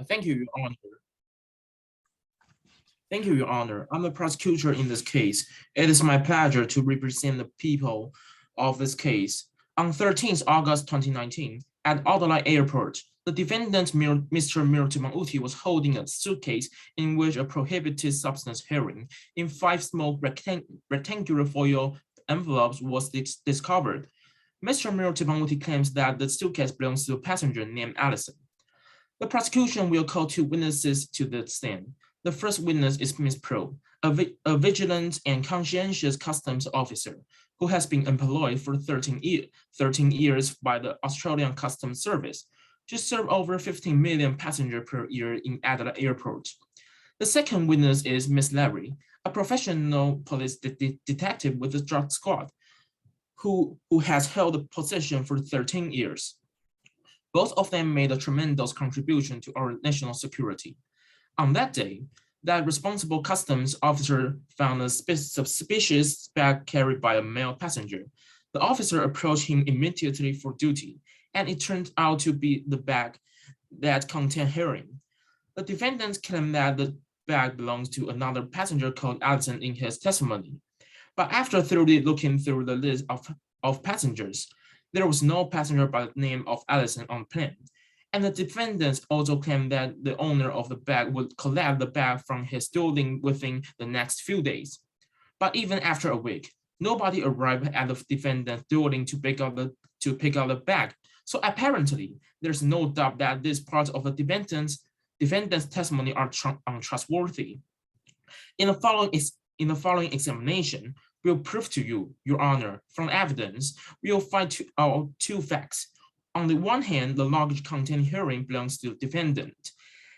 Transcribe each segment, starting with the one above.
Thank you, Your Honor. Thank you, Your Honor. I'm the prosecutor in this case. It is my pleasure to represent the people of this case. On 13th August 2019, at Adelaide Airport, the defendant, Mr. Mirtimauti, was holding a suitcase in which a prohibited substance heroin in 5 small rectangular foil envelopes was discovered. Mr. Mirtimauti claims that the suitcase belongs to a passenger named Allison. The prosecution will call 2 witnesses to the stand. The first witness is Ms. Pro, a vigilant and conscientious customs officer who has been employed for 13 years by the Australian Customs Service to serve over 15 million passengers per year in Adelaide Airport. The second witness is Ms. Larry, a professional police detective with the drug squad who has held the position for 13 years. Both of them made a tremendous contribution to our national security. On that day, that responsible customs officer found a suspicious bag carried by a male passenger. The officer approached him immediately for duty, and it turned out to be the bag that contained heroin. The defendant claimed that the bag belongs to another passenger called Allison in his testimony. But after thoroughly looking through the list of passengers, there was no passenger by the name of Allison on the plane. And the defendants also claimed that the owner of the bag would collect the bag from his building within the next few days. But even after a week, nobody arrived at the defendant's building to pick up the bag. So apparently, there's no doubt that this part of the defendant's testimony are untrustworthy. In the following examination, we'll prove to you, Your Honor, from evidence, we'll find two facts. On the one hand, the luggage containing heroin belongs to the defendant.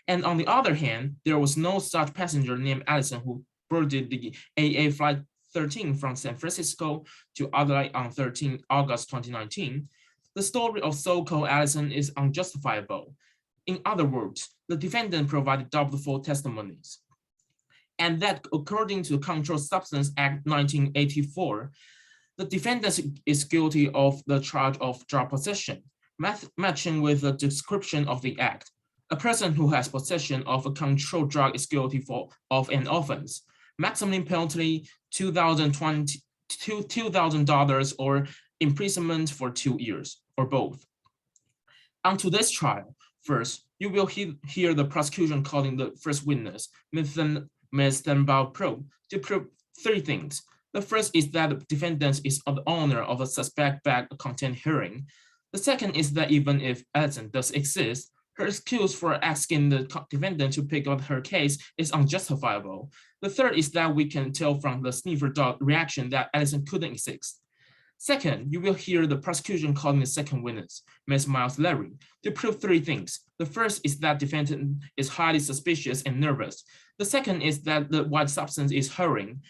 And on the other hand, there was no such passenger named Allison who boarded the AA Flight 13 from San Francisco to Adelaide on 13 August 2019. The story of so-called Allison is unjustifiable. In other words, the defendant provided double false testimonies. And that according to the Controlled Substance Act 1984, the defendant is guilty of the charge of drug possession, matching with the description of the act. A person who has possession of a controlled drug is guilty of an offense. Maximum penalty $2,000 or imprisonment for 2 years, or both. On to this trial, first, you will hear the prosecution calling the first witness, Ms. Thunbao Pro, to prove 3 things. The first is that the defendant is the owner of a suspect bag containing heroin. The second is that even if Allison does exist, her excuse for asking the defendant to pick up her case is unjustifiable. The third is that we can tell from the sniffer dog reaction that Allison couldn't exist. Second, you will hear the prosecution calling the second witness, Ms. Miles Larry, to prove 3 things. The first is that defendant is highly suspicious and nervous. The second is that the white substance is heroin.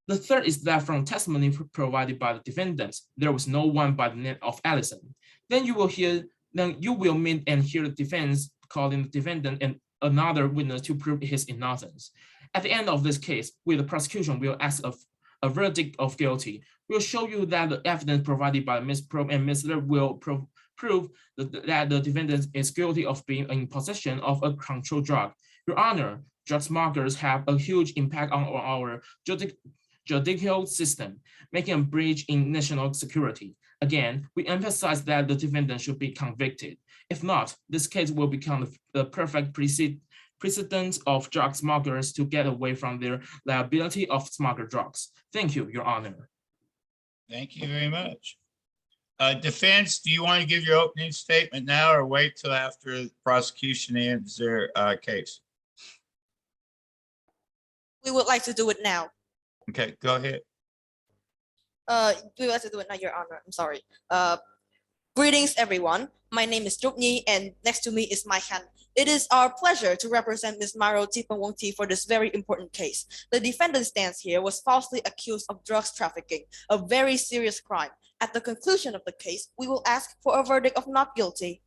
The third is that from testimony provided by the defendants, there was no one by the name of Allison. Then you will meet and hear the defense calling the defendant and another witness to prove his innocence. At the end of this case, the prosecution will ask a verdict of guilty. We'll show you that the evidence provided by Ms. Pro and Ms. Ler will prove that the defendant is guilty of being in possession of a controlled drug. Your Honor, drug smugglers have a huge impact on our judicial system, making a breach in national security. Again, we emphasize that the defendant should be convicted. If not, this case will become the perfect precedent of drug smugglers to get away from their liability of smuggled drugs. Thank you, Your Honor. Thank you very much. Defense, do you want to give your opening statement now or wait till after the prosecution ends their case? We would like to do it now. Okay, go ahead. We would like to do it now, Your Honor. I'm sorry. Greetings, everyone. My name is Joknyi, and next to me is my hand. It is our pleasure to represent Ms. Maro Tipawongti for this very important case. The defendant stands here was falsely accused of drugs trafficking, a very serious crime. At the conclusion of the case, we will ask for a verdict of not guilty.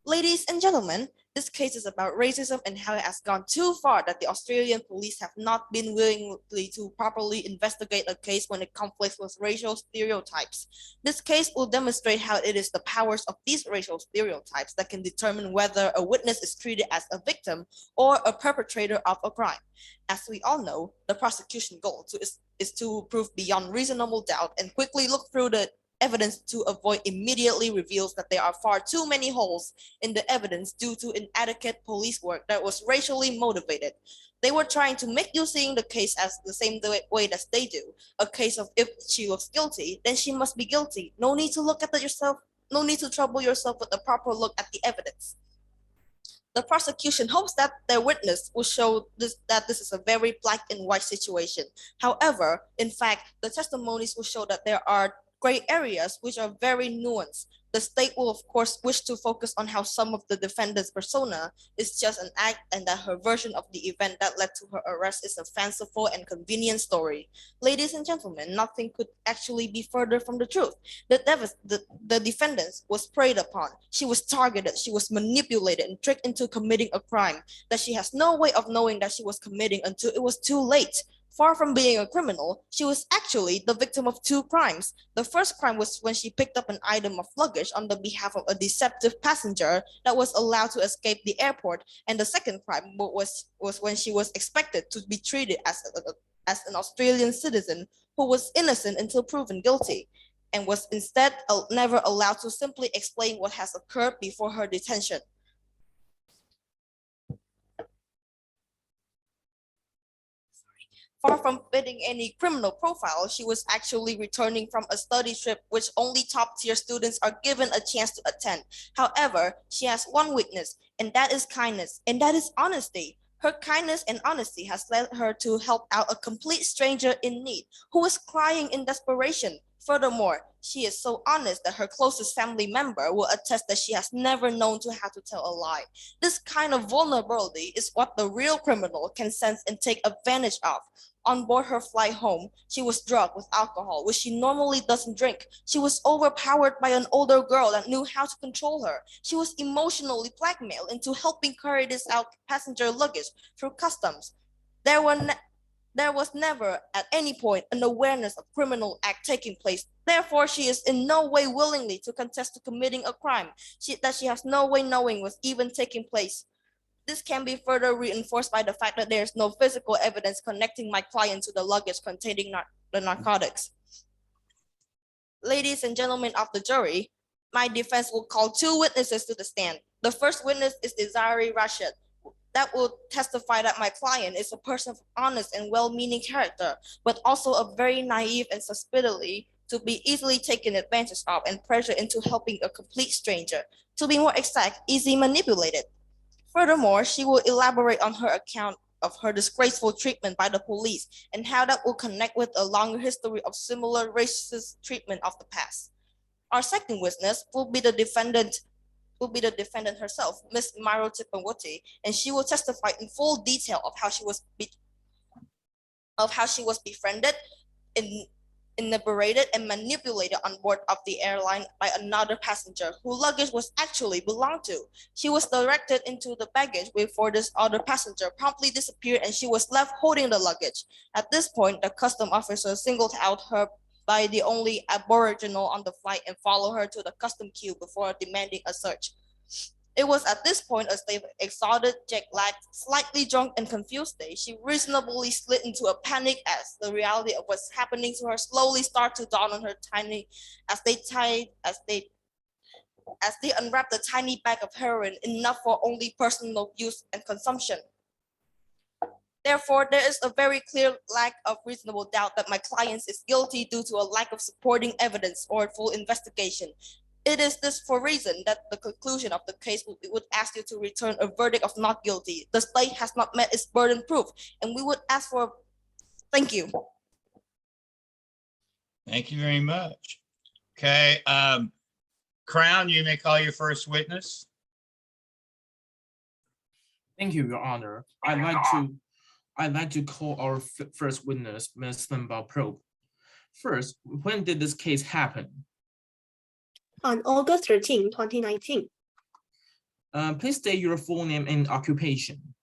Ladies and gentlemen, This case is about racism and how it has gone too far that the Australian police have not been willingly to properly investigate a case when it conflicts with racial stereotypes. This case will demonstrate how it is the powers of these racial stereotypes that can determine whether a witness is treated as a victim or a perpetrator of a crime. As we all know, the prosecution goal is to prove beyond reasonable doubt and quickly look through the evidence to avoid immediately reveals that there are far too many holes in the evidence due to inadequate police work that was racially motivated. They were trying to make you seeing the case as the same way as they do. A case of if she looks guilty, then she must be guilty. No need to look at it yourself. No need to trouble yourself with a proper look at the evidence. The prosecution hopes that their witness will show that this is a very black and white situation. However, in fact, the testimonies will show that there are gray areas which are very nuanced. The state will, of course, wish to focus on how some of the defendant's persona is just an act and that her version of the event that led to her arrest is a fanciful and convenient story. Ladies and gentlemen, nothing could actually be further from the truth. The defendant was preyed upon. She was targeted. She was manipulated and tricked into committing a crime that she has no way of knowing that she was committing until it was too late. Far from being a criminal, she was actually the victim of two crimes. The first crime was when she picked up an item of luggage on the behalf of a deceptive passenger that was allowed to escape the airport. And the second crime was when she was expected to be treated as an Australian citizen who was innocent until proven guilty, and was instead never allowed to simply explain what has occurred before her detention. Far from fitting any criminal profile, she was actually returning from a study trip which only top-tier students are given a chance to attend. However, she has one weakness, and that is kindness, and that is honesty. Her kindness and honesty has led her to help out a complete stranger in need who was crying in desperation. Furthermore, she is so honest that her closest family member will attest that she has never known to have to tell a lie. This kind of vulnerability is what the real criminal can sense and take advantage of. On board her flight home, she was drugged with alcohol, which she normally doesn't drink. She was overpowered by an older girl that knew how to control her. She was emotionally blackmailed into helping carry this out passenger luggage through customs. There was never at any point an awareness of criminal act taking place. Therefore, she is in no way willingly to contest to committing a crime that she has no way knowing was even taking place. This can be further reinforced by the fact that there is no physical evidence connecting my client to the luggage containing the narcotics. Ladies and gentlemen of the jury, my defense will call two witnesses to the stand. The first witness is Desiree Rashid. That will testify that my client is a person of honest and well-meaning character, but also a very naive and susceptibility to be easily taken advantage of and pressured into helping a complete stranger. To be more exact, easily manipulated. Furthermore, she will elaborate on her account of her disgraceful treatment by the police and how that will connect with a longer history of similar racist treatment of the past. Our second witness will be the defendant herself, Ms. Maro Tipawati, and she will testify in full detail of how she was befriended, inebriated, and manipulated on board of the airline by another passenger who luggage was actually belonged to. She was directed into the baggage before this other passenger promptly disappeared and she was left holding the luggage. At this point, the custom officer singled out her by the only Aboriginal on the flight and followed her to the custom queue before demanding a search. It was at this point, a state of exhausted, jet-lagged, slightly drunk and confused state, she reasonably slid into a panic as the reality of what's happening to her slowly started to dawn on her as they unwrapped a tiny bag of heroin, enough for only personal use and consumption. Therefore, there is a very clear lack of reasonable doubt that my client is guilty due to a lack of supporting evidence or full investigation. It is this for reason that the conclusion of the case would ask you to return a verdict of not guilty. The state has not met its burden proof, and we would ask for, thank you. Thank you very much. Okay, Crown, you may call your first witness. Thank you, Your Honor. I'd like to call our first witness, Ms. Thunbao Probe. First, when did this case happen? On August 13, 2019. Please state your full name and occupation.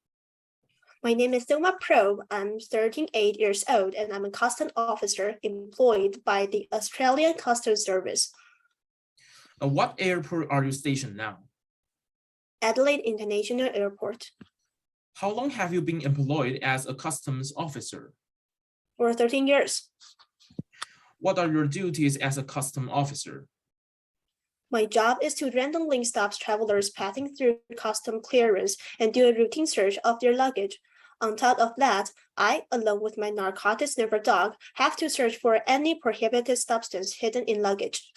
My name is Dilma Probe. I'm 38 years old and I'm a customs officer employed by the Australian Customs Service. What airport are you stationed now? Adelaide International Airport. How long have you been employed as a customs officer? For 13 years. What are your duties as a customs officer? My job is to randomly stop travelers passing through custom clearance and do a routine search of their luggage. On top of that, I, along with my narcotics sniffer dog, have to search for any prohibited substance hidden in luggage.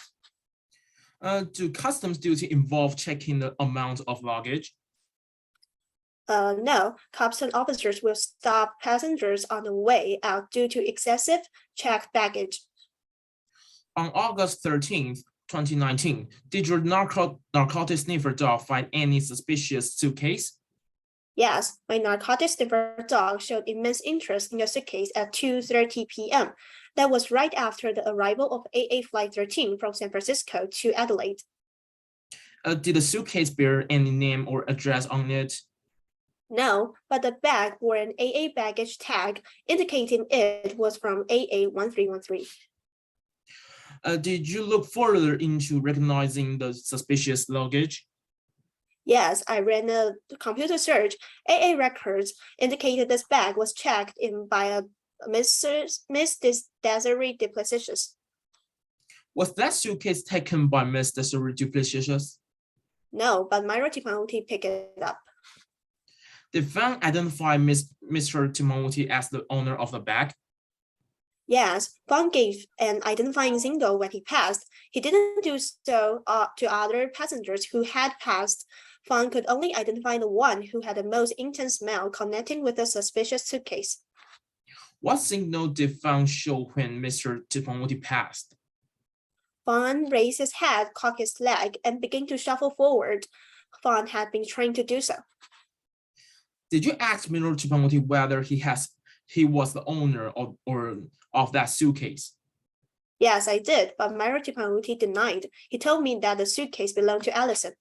Do customs duty involve checking the amount of luggage? No, customs officers will stop passengers on the way out due to excessive checked baggage. On August 13th, 2019, did your narcotics sniffer dog find any suspicious suitcase? Yes, my narcotics sniffer dog showed immense interest in the suitcase at 2:30 p.m. That was right after the arrival of AA Flight 13 from San Francisco to Adelaide. Did the suitcase bear any name or address on it? No, but the bag wore an AA baggage tag indicating it was from AA 1313. Did you look further into recognizing the suspicious luggage? Yes, I ran a computer search. AA records indicated this bag was checked in by a Miss Desiree Duplessis. Was that suitcase taken by Miss Desiree Duplessis? No, but Myra Timothy picked it up. Did Fan identify Mr. Timothy as the owner of the bag? Yes, Fan gave an identifying signal when he passed. He didn't do so to other passengers who had passed. Fan could only identify the one who had the most intense smell connecting with the suspicious suitcase. What signal did Fan show when Mr. Timothy passed? Fan raised his head, cocked his leg, and began to shuffle forward. Fan had been trained to do so. Did you ask Mr. Timothy whether he was the owner of that suitcase? Yes, I did, but Myra Timothy denied. He told me that the suitcase belonged to Allison.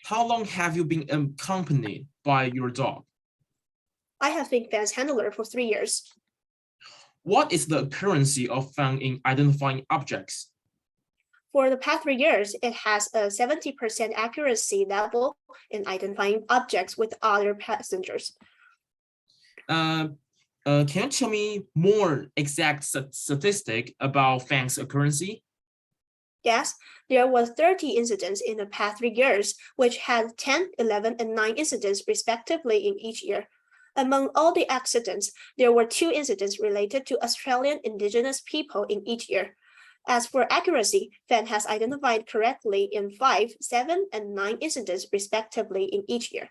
How long have you been accompanied by your dog? I have been Fan's handler for 3 years. What is the accuracy of Fan in identifying objects? For the past 3 years, it has a 70% accuracy level in identifying objects with other passengers. Can you tell me more exact statistic about Fan's accuracy? Yes, there were 30 incidents in the past 3 years, which had 10, 11, and 9 incidents respectively in each year. Among all the accidents, there were 2 incidents related to Australian Indigenous people in each year. As for accuracy, Fan has identified correctly in 5, 7, and 9 incidents respectively in each year.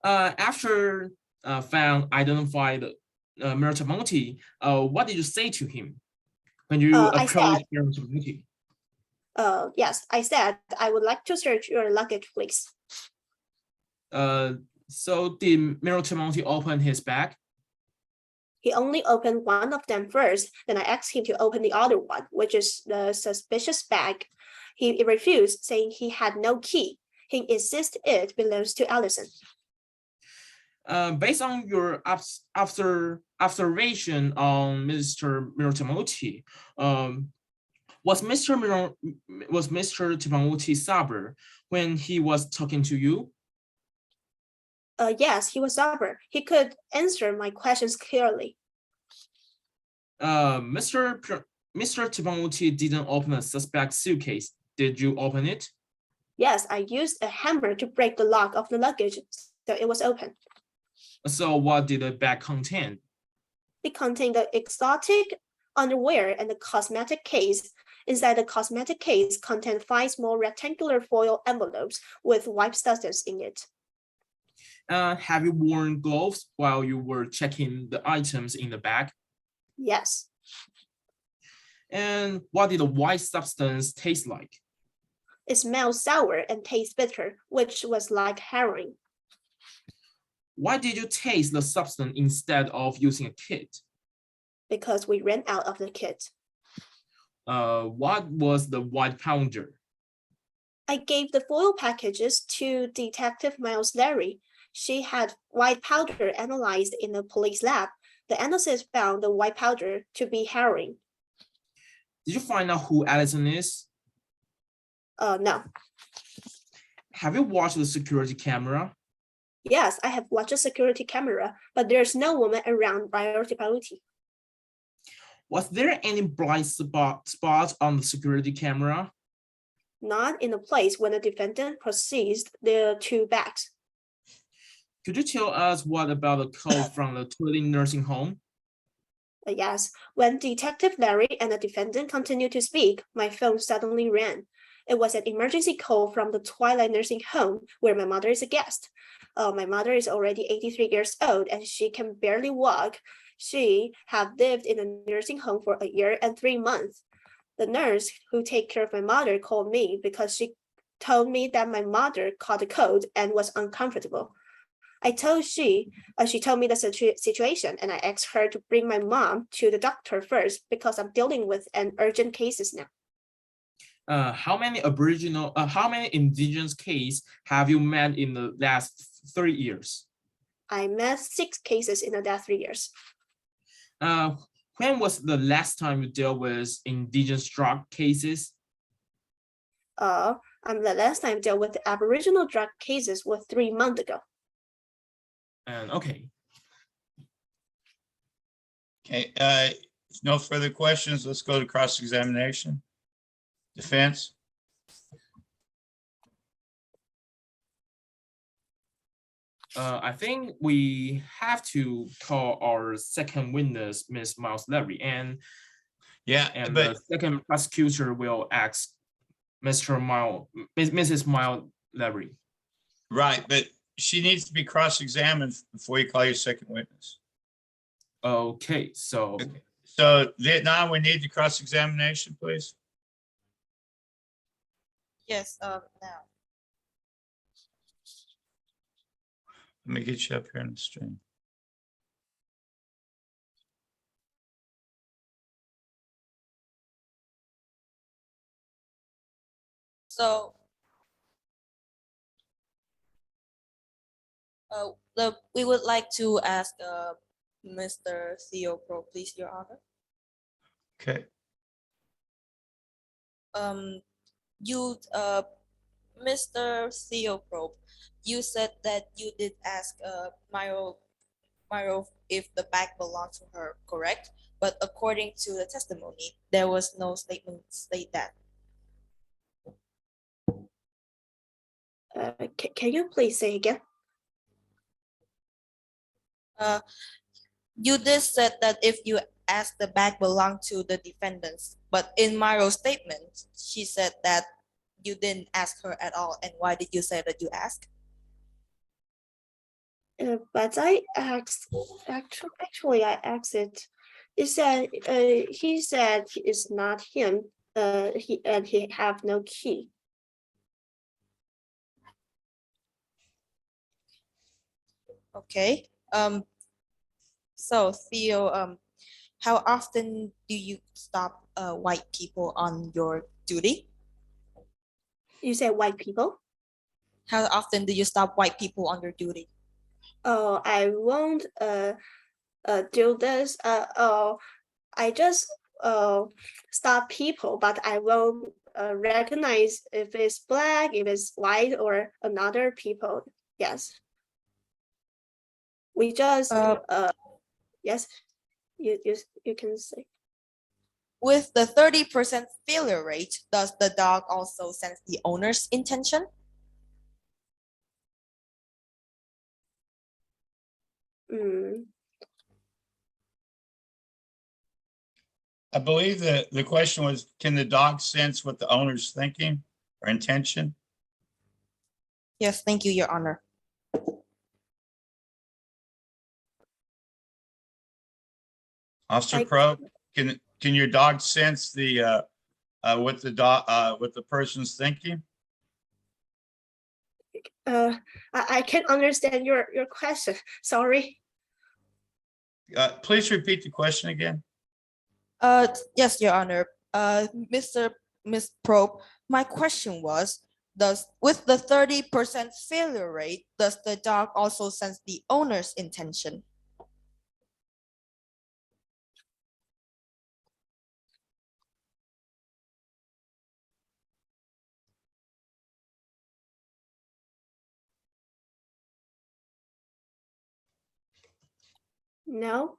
After Fan identified Mr. Timothy, what did you say to him when you approached Mr. Timothy? Yes, I said, I would like to search your luggage, please. So did Mr. Timothy open his bag? He only opened one of them first, then I asked him to open the other one, which is the suspicious bag. He refused, saying he had no key. He insisted it belongs to Allison. Based on your observation on Mr. Timothy, was Mr. Timothy sober when he was talking to you? Yes, he was sober. He could answer my questions clearly. Mr. Timothy didn't open a suspect suitcase. Did you open it? Yes, I used a hammer to break the lock of the luggage, so it was open. So what did the bag contain? It contained the exotic underwear and the cosmetic case. Inside the cosmetic case contained 5 small rectangular foil envelopes with white substance in it. Have you worn gloves while you were checking the items in the bag? Yes. And what did the white substance taste like? It smelled sour and tastes bitter, which was like heroin. Why did you taste the substance instead of using a kit? Because we ran out of the kit. What was the white powder? I gave the foil packages to Detective Miles Larry. She had white powder analyzed in a police lab. The analysis found the white powder to be heroin. Did you find out who Allison is? No. Have you watched the security camera? Yes, I have watched a security camera, but there's no woman around priority. Was there any blind spots on the security camera? Not in the place when the defendant proceeds the 2 bags. Could you tell us what about the call from the Twilling nursing home? Yes, when Detective Larry and the defendant continued to speak, my phone suddenly rang. It was an emergency call from the Twilight Nursing Home where my mother is a guest. My mother is already 83 years old and she can barely walk. She had lived in a nursing home for 1 year and 3 months. The nurse who takes care of my mother called me because she told me that my mother caught a cold and was uncomfortable. She told me the situation and I asked her to bring my mom to the doctor first because I'm dealing with an urgent cases now. How many indigenous cases have you met in the last 3 years? I met 6 cases in the last 3 years. When was the last time you dealt with indigenous drug cases? The last time I dealt with Aboriginal drug cases was 3 months ago. And okay. Okay, if no further questions, let's go to cross-examination. Defense? I think we have to call our second witness, Ms. Miles Larry, and But the second prosecutor will ask Mrs. Miles Larry. right, but she needs to be cross-examined before you call your second witness. Okay, so So Vietnam, we need the cross-examination, please. Yes, now. Let me get you up here on the stream. So we would like to ask Mr. Theo Pro, please, Your Honor. Okay, Mr. Theo Probe, you said that you did ask Myro if the bag belonged to her, correct? But according to the testimony, there was no statement state that. Can you please say again? You did said that if you asked the bag belonged to the defendants, but in Myro's statement, she said that you didn't ask her at all. And why did you say that you asked? But I asked, actually I asked it. He said it's not him. He have no key. Okay. So Theo, how often do you stop white people on your duty? You said white people? How often do you stop white people on your duty? Oh, I won't do this. I just stop people, but I won't recognize if it's black, if it's white, or another people. Yes. We just yes, you can say. With the 30% failure rate, does the dog also sense the owner's intention? I believe that the question was, can the dog sense what the owner's thinking or intention? Yes, thank you, Your Honor. Officer Pro, can your dog sense the what the person's thinking? I can't understand your question. Sorry. Please repeat the question again. Yes, Your Honor. Miss Probe, my question was, with the 30% failure rate, does the dog also sense the owner's intention? No.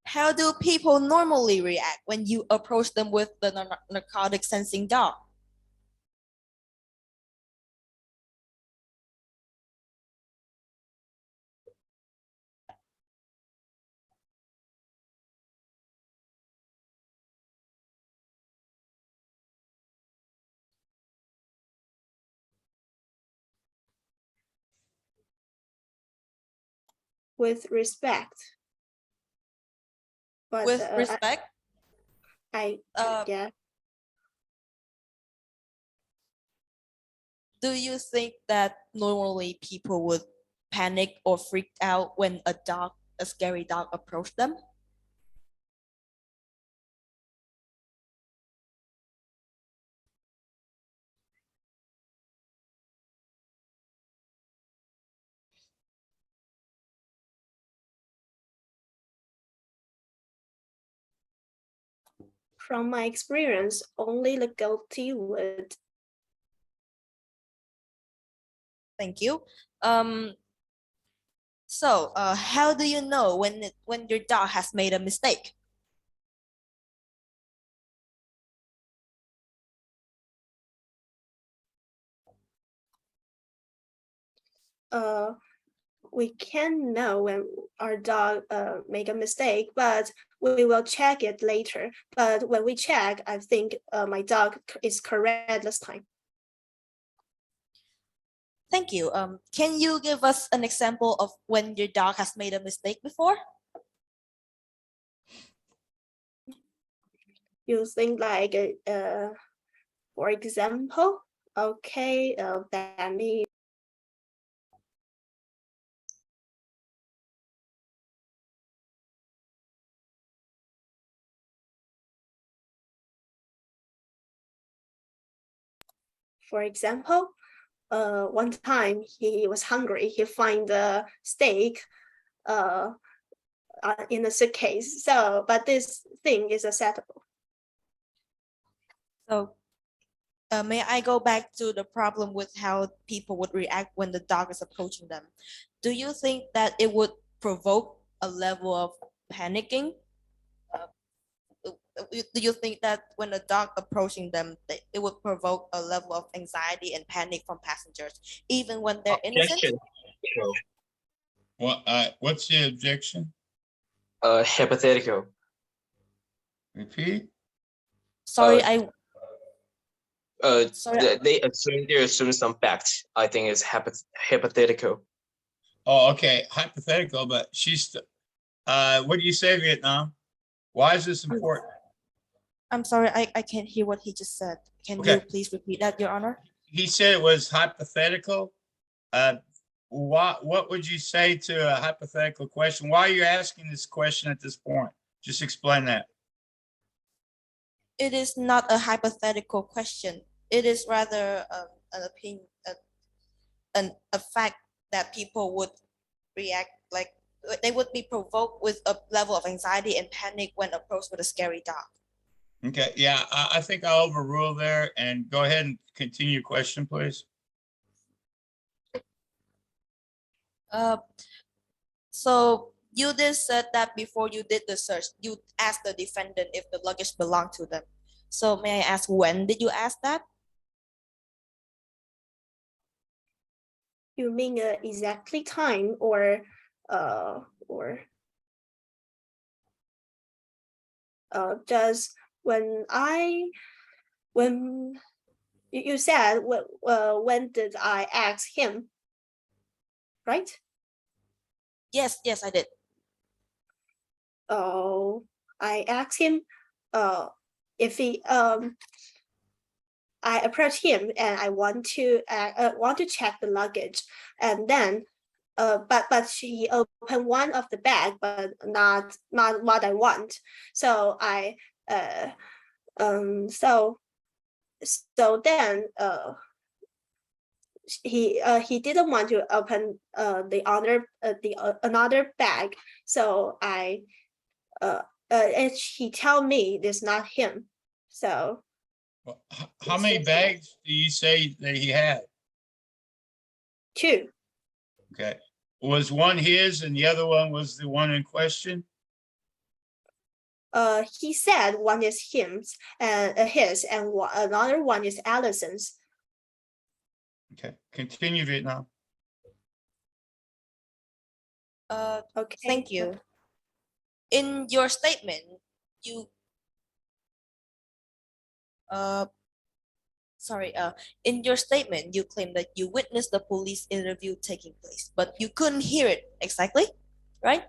How do people normally react when you approach them with the narcotic sensing dog? With respect. But With respect? yeah. Do you think that normally people would panic or freak out when a scary dog approached them? From my experience, only the guilty would. Thank you. So, how do you know when your dog has made a mistake? We can know when our dog make a mistake, but we will check it later. But when we check, I think my dog is correct this time. Thank you. Can you give us an example of when your dog has made a mistake before? You think like, for example, okay, that means. For example, one time he was hungry. He find a steak in a suitcase. So, but this thing is acceptable. So, may I go back to the problem with how people would react when the dog is approaching them? Do you think that it would provoke a level of panicking? Do you think that when a dog approaching them, it would provoke a level of anxiety and panic from passengers, even when they're innocent? Objection. Well, what's the objection? Hypothetical. Repeat? Sorry, They assume some facts. I think it's hypothetical. Oh, okay, hypothetical, but she's, what do you say, Vietnam? Why is this important? I'm sorry, I can't hear what he just said. Can Okay. you please repeat that, Your Honor? He said it was hypothetical. What would you say to a hypothetical question? Why are you asking this question at this point? Just explain that. It is not a hypothetical question. It is rather an opinion, a fact that people would react like they would be provoked with a level of anxiety and panic when approached with a scary dog. Okay, yeah, I think I'll overrule there and go ahead and continue your question, please. So you just said that before you did the search, you asked the defendant if the luggage belonged to them. So may I ask, when did you ask that? You mean exactly time or just when you said when did I ask him, right? Yes, I did. Oh, I asked him if he I approached him and I want to check the luggage, and then but she opened one of the bag, but not what I want. So I So then he didn't want to open another bag, so and he tell me it's not him. So Well, how many bags do you say that he had? 2. Okay. Was one his and the other one was the one in question? He said one is his and another one is Allison's. Okay, continue, Vietnam. Okay. Thank you. In your statement, you in your statement, you claim that you witnessed the police interview taking place, but you couldn't hear it exactly, right?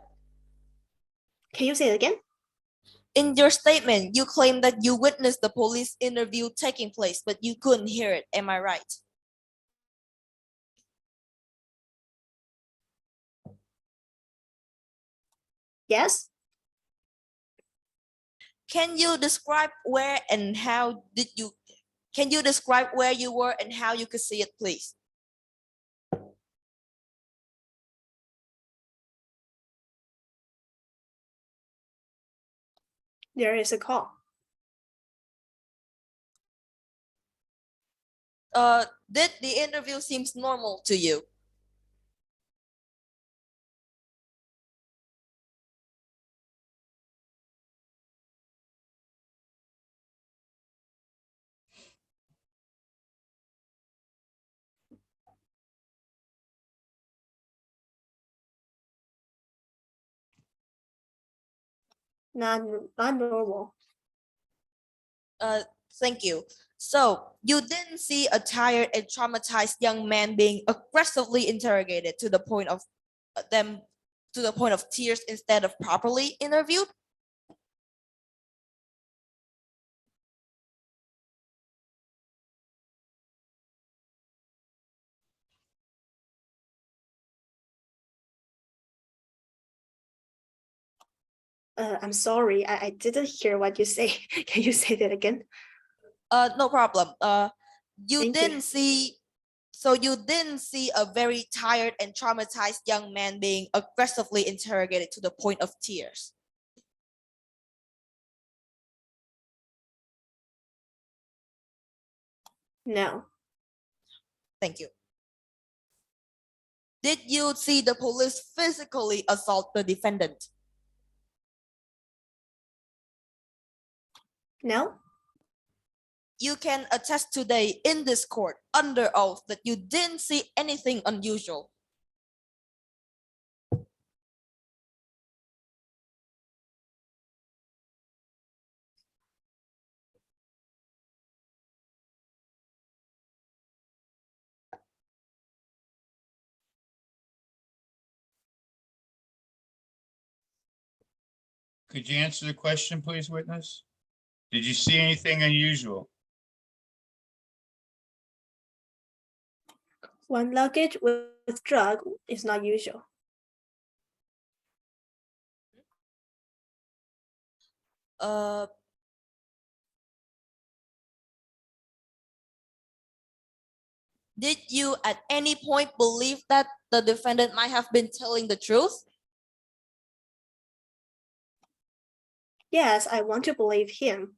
Can you say it again? In your statement, you claim that you witnessed the police interview taking place, but you couldn't hear it. Am I right? Yes. Can you describe where and how did you? Can you describe where you were and how you could see it, please? There is a call. Did the interview seems normal to you? Not normal. Thank you. So you didn't see a tired and traumatized young man being aggressively interrogated to the point of tears instead of properly interviewed? I'm sorry, I didn't hear what you say. Can you say that again? No problem. You Thank you. didn't see So you didn't see a very tired and traumatized young man being aggressively interrogated to the point of tears. No. Thank you. Did you see the police physically assault the defendant? No. You can attest today in this court under oath that you didn't see anything unusual. Could you answer the question, please, witness? Did you see anything unusual? One luggage with drug is not usual. Uh, did you at any point believe that the defendant might have been telling the truth? Yes, I want to believe him.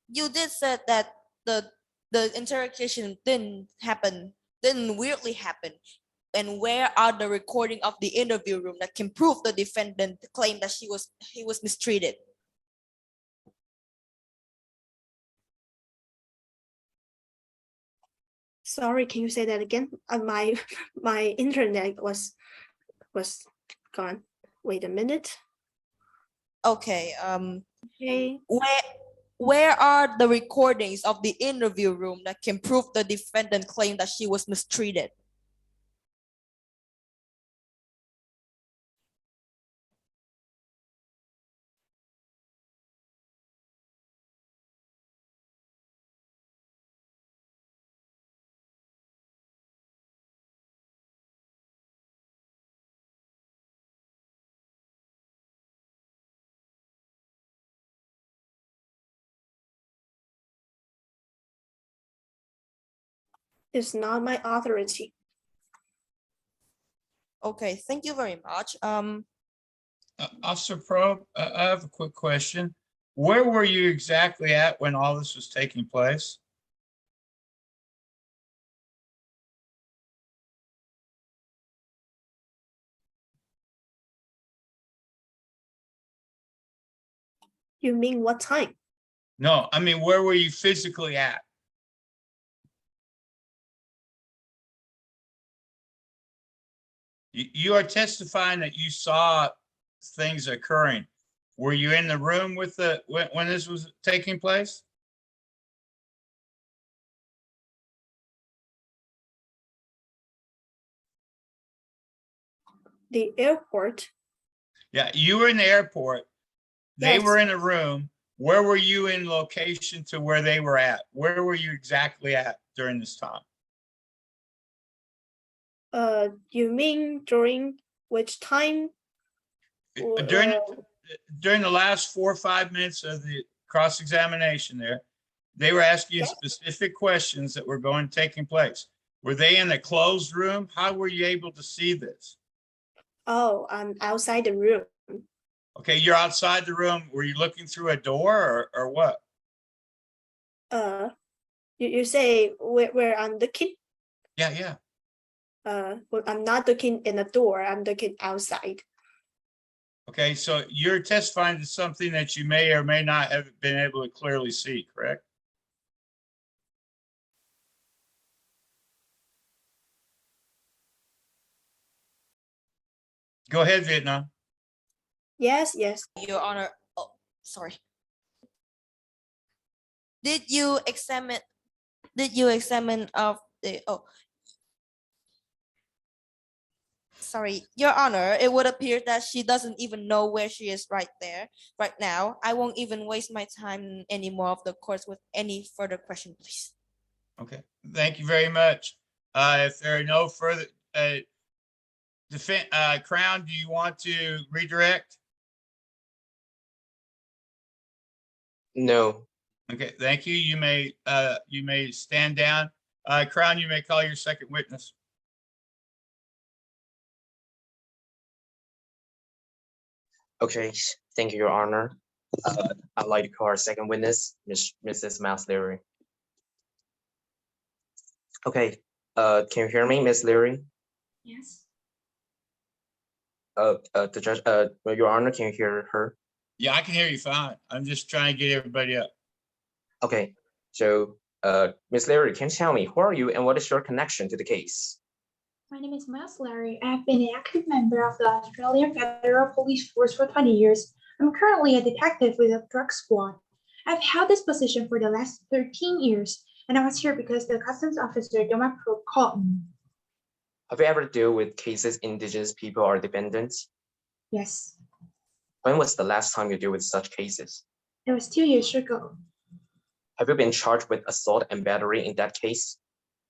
You did said that the interrogation didn't weirdly happen. And where are the recording of the interview room that can prove the defendant claimed that he was mistreated? Sorry, can you say that again? My internet was gone. Wait a minute. Okay. Okay. Where are the recordings of the interview room that can prove the defendant claimed that she was mistreated? It's not my authority. Okay, thank you very much. Officer Probe, I have a quick question. Where were you exactly at when all this was taking place? You mean what time? No, I mean, where were you physically at? You are testifying that you saw things occurring. Were you in the room with when this was taking place? The airport. Yeah, you were in the airport. They Yes. were in a room. Where were you in location to where they were at? Where were you exactly at during this time? You mean during which time? During the last 4 or 5 minutes of the cross-examination there, they were asking you Yes. specific questions that were taking place. Were they in a closed room? How were you able to see this? Oh, I'm outside the room. Okay, you're outside the room. Were you looking through a door or what? You say where I'm looking? Yeah. Well, I'm not looking in the door. I'm looking outside. Okay, so you're testifying to something that you may or may not have been able to clearly see, correct? Go ahead, Vietnam. Yes. Your Honor, oh, sorry. Did you examine of the, sorry, Your Honor, it would appear that she doesn't even know where she is right now. I won't even waste my time anymore of the courts with any further question, please. Okay, thank you very much. If there are no further, Crown, do you want to redirect? No. Okay, thank you. You may stand down. Crown, you may call your second witness. Okay, thank you, Your Honor. I'd like to call our second witness, Mrs. Mouse Leary. Okay, can you hear me, Miss Leary? Yes. The judge, Your Honor, can you hear her? Yeah, I can hear you fine. I'm just trying to get everybody up. Okay, so Miss Leary, can you tell me who are you and what is your connection to the case? My name is Miles Larry. I have been an active member of the Australian Federal Police Force for 20 years. I'm currently a detective with a drug squad. I've held this position for the last 13 years, and I was here because the customs officer, Doma Pro, called me. Have you ever dealt with cases indigenous people or dependents? Yes, When was the last time you dealt with such cases? it was 2 years ago. Have you been charged with assault and battery in that case?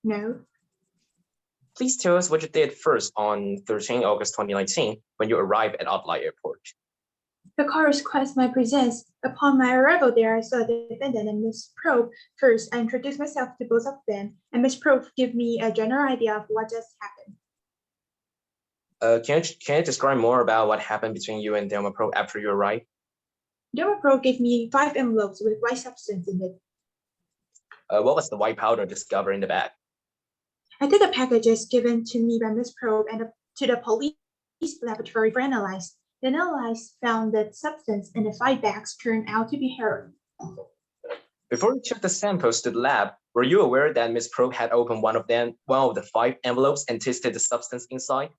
No, Please tell us what you did first on 13 August 2019 when you arrived at Adelaide Airport. the car requested my presence. Upon my arrival there, I saw the defendant and Ms. Probe. First, I introduced myself to both of them, and Ms. Probe gave me a general idea of what just happened. Can you describe more about what happened between you and Delma Pro after you arrived? Doma Probe gave me 5 envelopes with white substance in it. What was the white powder discovered in the bag? I took the packages given to me by Ms. Probe and to the police laboratory for analysis. The analysis found that substance in the 5 bags turned out to be heroin. Before you took the samples to the lab, were you aware that Ms. Probe had opened one of the 5 envelopes and tasted the substance inside?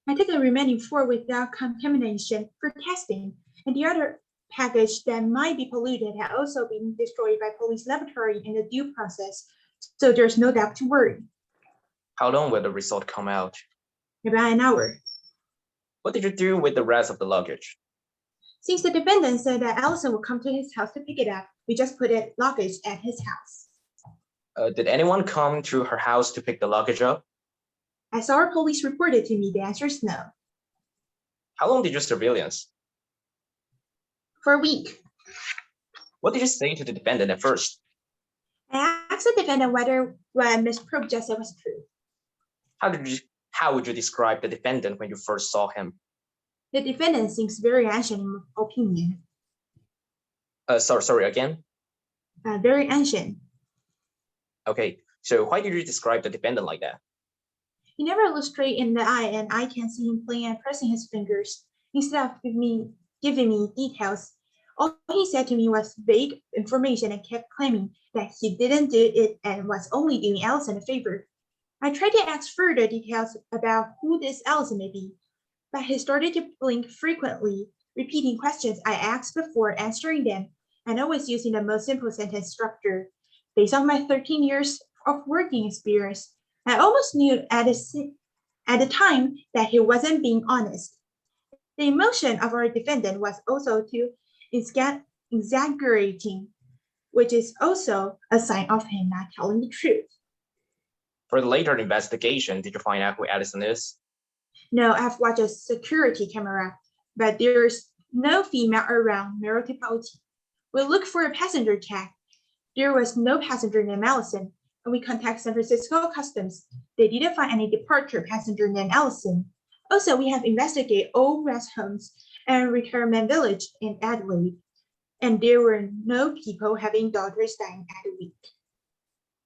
I took the remaining 4 without contamination for testing, and the other package that might be polluted had also been destroyed by police laboratory in the due process, so there's no doubt to worry. How long will the result come out? About an hour. What did you do with the rest of the luggage? Since the defendant said that Allison would come to his house to pick it up, we just put it luggage at his house. Did anyone come to her house to pick the luggage up? As our police reported to me, the answer is no. How long did you surveillance? For a week. What did you say to the defendant at first? I Ask the defendant whether what Ms. Probe just said was true. How would you describe the defendant when you first saw him? The defendant seems very ancient in opinion. Sorry again. Very ancient. Okay, so why did you describe the defendant like that? He never looked straight in the eye, and I can see him playing and pressing his fingers instead of giving me details. All he said to me was vague information and kept claiming that he didn't do it and was only doing Allison a favor. I tried to ask further details about who this Allison may be, but he started to blink frequently, repeating questions I asked before answering them, and always using the most simple sentence structure. Based on my 13 years of working experience, I almost knew at the time that he wasn't being honest. The emotion of our defendant was also too exaggerating, which is also a sign of him not telling the truth. For the later investigation, did you find out who Addison is? No, I've watched a security camera, but there's no female around municipality. We looked for a passenger tag. There was no passenger named Allison, and we contacted San Francisco Customs. They didn't find any departure passenger named Allison. Also, we have investigated old rest homes and retirement village in Adelaide, and there were no people having daughters dying at a week.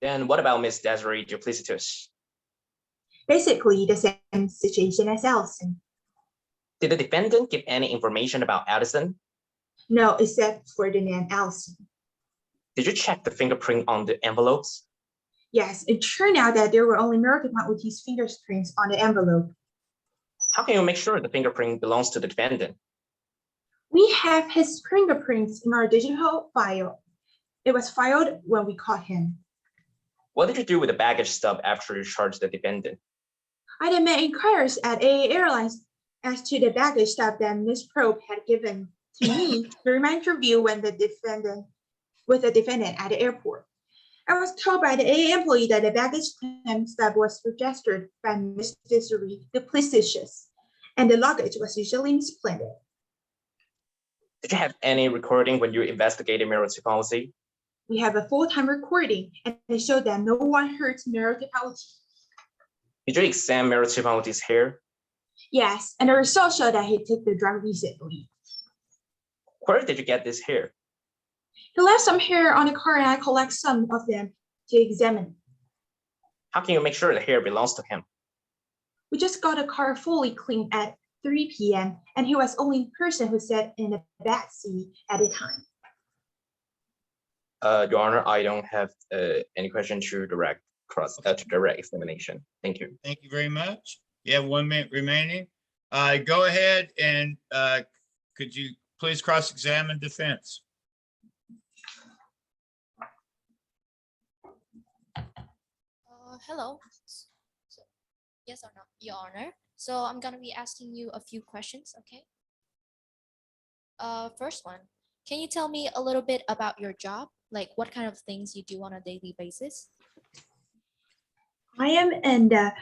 Then what about Miss Desiree Duplicitus? Basically, the same situation as Allison. Did the defendant give any information about Addison? No, except for the name Allison. Did you check the fingerprint on the envelopes? Yes, it turned out that there were only American Uti's fingerprints on the envelope. How can you make sure the fingerprint belongs to the defendant? We have his fingerprints in our digital file. It was filed when we caught him. What did you do with the baggage stub after you charged the defendant? I then made inquiries at AA Airlines as to the baggage stub that Ms. Probe had given to me during my interview with the defendant at the airport. I was told by the AA employee that the baggage claim stub was registered by Ms. Desiree Duplicitus, and the luggage was usually misprinted. Did you have any recording when you investigated municipality? We have a full-time recording, and it showed that no one hurt municipality. Did you examine municipality's hair? Yes, and the results show that he took the drug recently. Where did you get this hair? He left some hair on the car, and I collect some of them to examine. How can you make sure the hair belongs to him? We just got the car fully cleaned at 3 p.m., and he was the only person who sat in the back seat at the time. Your Honor, I don't have any question to direct examination. Thank you. Thank you very much. You have 1 minute remaining. Go ahead and could you please cross-examine defense? Hello. So, yes or no, Your Honor. So I'm gonna be asking you a few questions, okay? First one, can you tell me a little bit about your job? Like what kind of things you do on a daily basis? I am in the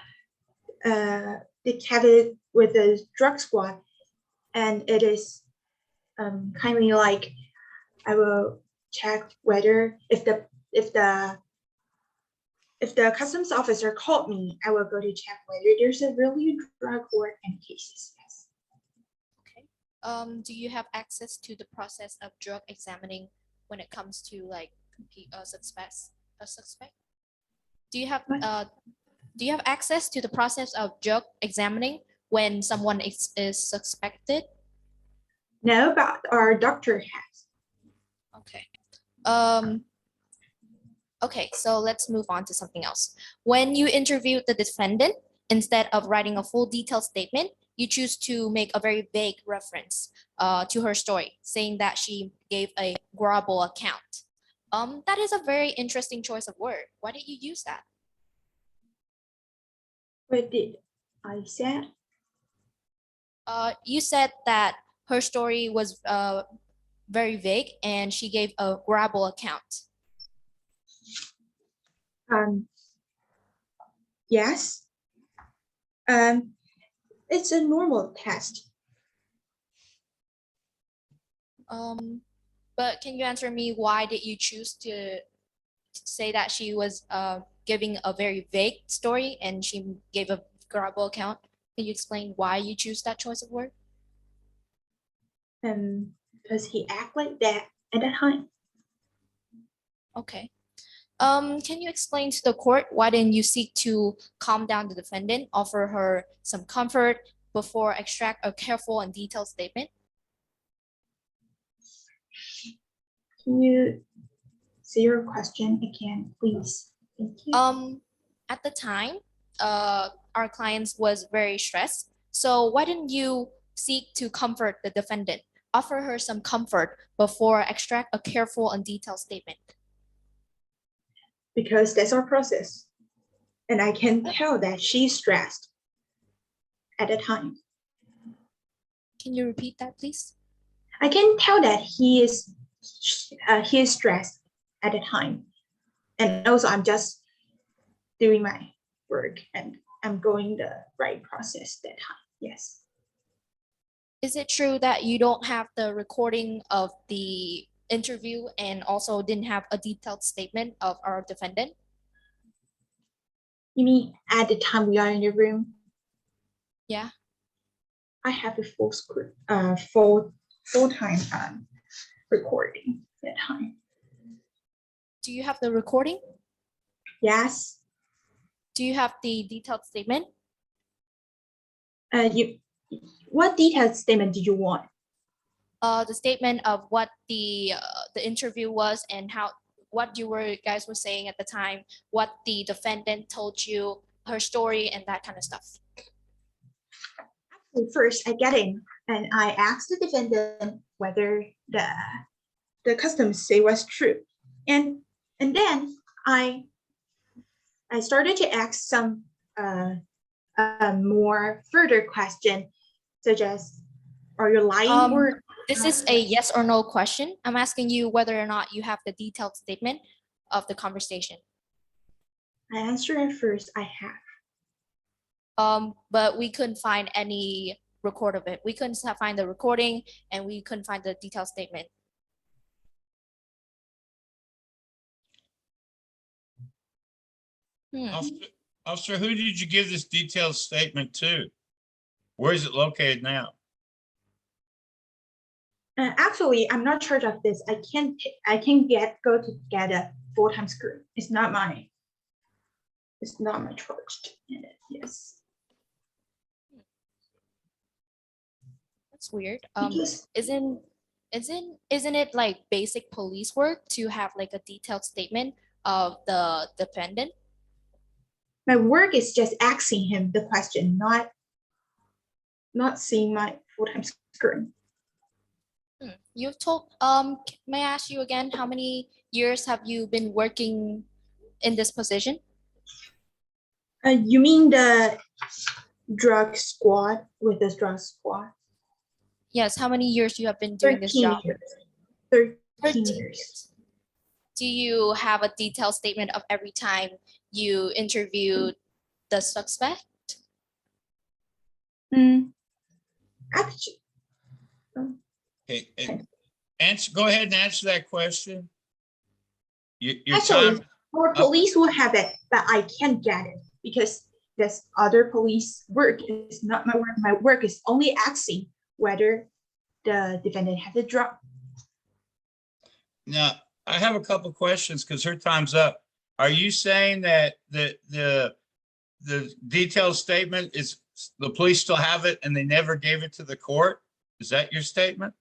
cabinet with the drug squad, and it is kind of like I will check whether if the customs officer called me, I will go to check whether there's a really drug or any cases. Yes. Okay. Do you have access to the process of drug examining when it comes to like a suspect? Do you have access to the process of drug examining when someone is suspected? No, but our doctor has. Okay. Okay, so let's move on to something else. When you interviewed the defendant, instead of writing a full detailed statement, you choose to make a very vague reference to her story, saying that she gave a grable account. That is a very interesting choice of word. Why did you use that? What did I say? You said that her story was very vague and she gave a grable account. Yes. It's a normal test. But can you answer me why did you choose to say that she was giving a very vague story and she gave a garble account. Can you explain why you choose that choice of word? Because he act like that at that time. Okay. Can you explain to the court why didn't you seek to calm down the defendant, offer her some comfort before extract a careful and detailed statement? Can you say your question again, please? Thank you. At the time, our clients was very stressed. So why didn't you seek to comfort the defendant, offer her some comfort before extract a careful and detailed statement? Because that's our process. And I can tell that she's stressed at the time. Can you repeat that, please? I can tell that he is stressed at the time. And also I'm just doing my work and I'm going the right process that time. Yes. Is it true that you don't have the recording of the interview and also didn't have a detailed statement of our defendant? You mean at the time we are in the room? Yeah. I have a full-time recording that time. Do you have the recording? Yes. Do you have the detailed statement? What detailed statement did you want? The statement of what the interview was and what you guys were saying at the time, what the defendant told you, her story, and that kind of stuff. First, I get in and I asked the defendant whether the customs say was true, and then I started to ask some more further question, such as, are you lying or? This is a yes or no question. I'm asking you whether or not you have the detailed statement of the conversation. I answered it first, I have. But we couldn't find any record of it. We couldn't find the recording and we couldn't find the detailed statement. Officer, who did you give this detailed statement to? Where is it located now? Actually, I'm not in charge of this. I can go to get a full-time screw. It's not my charge. Yes. That's weird. Because Isn't it like basic police work to have like a detailed statement of the defendant? my work is just asking him the question, not seeing my full-time screw. You've told, may I ask you again, how many years have you been working in this position? You mean the drug squad with the drug squad? Yes, how many years you have been doing this job? 13 years. Do you have a detailed statement of every time you interviewed the suspect? Actually, Okay. Go ahead and answer that question. Your actually, time. our police will have it, but I can't get it because this other police work is not my work. My work is only asking whether the defendant has a drug. Now, I have a couple questions because her time's up. Are you saying that the detailed statement is the police still have it and they never gave it to the court? Is that your statement?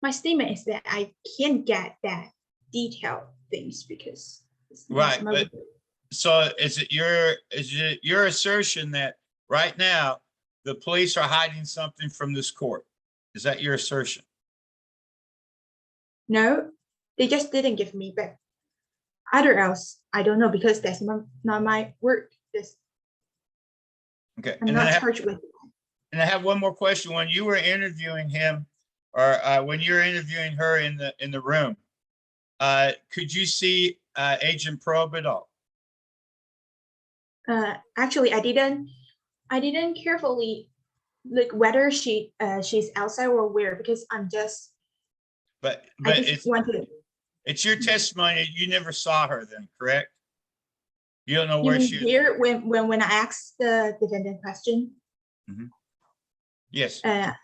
My statement is that I can't get that detailed things because it's not Right, my but work. so is it your assertion that right now the police are hiding something from this court? Is that your assertion? No, they just didn't give me, but other else, I don't know because that's not my work. Okay. I'm not charged with it. And I have one more question. When you were interviewing him, or when you were interviewing her in the room, could you see Agent Probe at all? Actually, I didn't carefully look whether she's outside or where because I'm just. But I just wanted. It's your testimony. You never saw her then, correct? You don't know You where mean she is? here when I asked the defendant question, Yes. I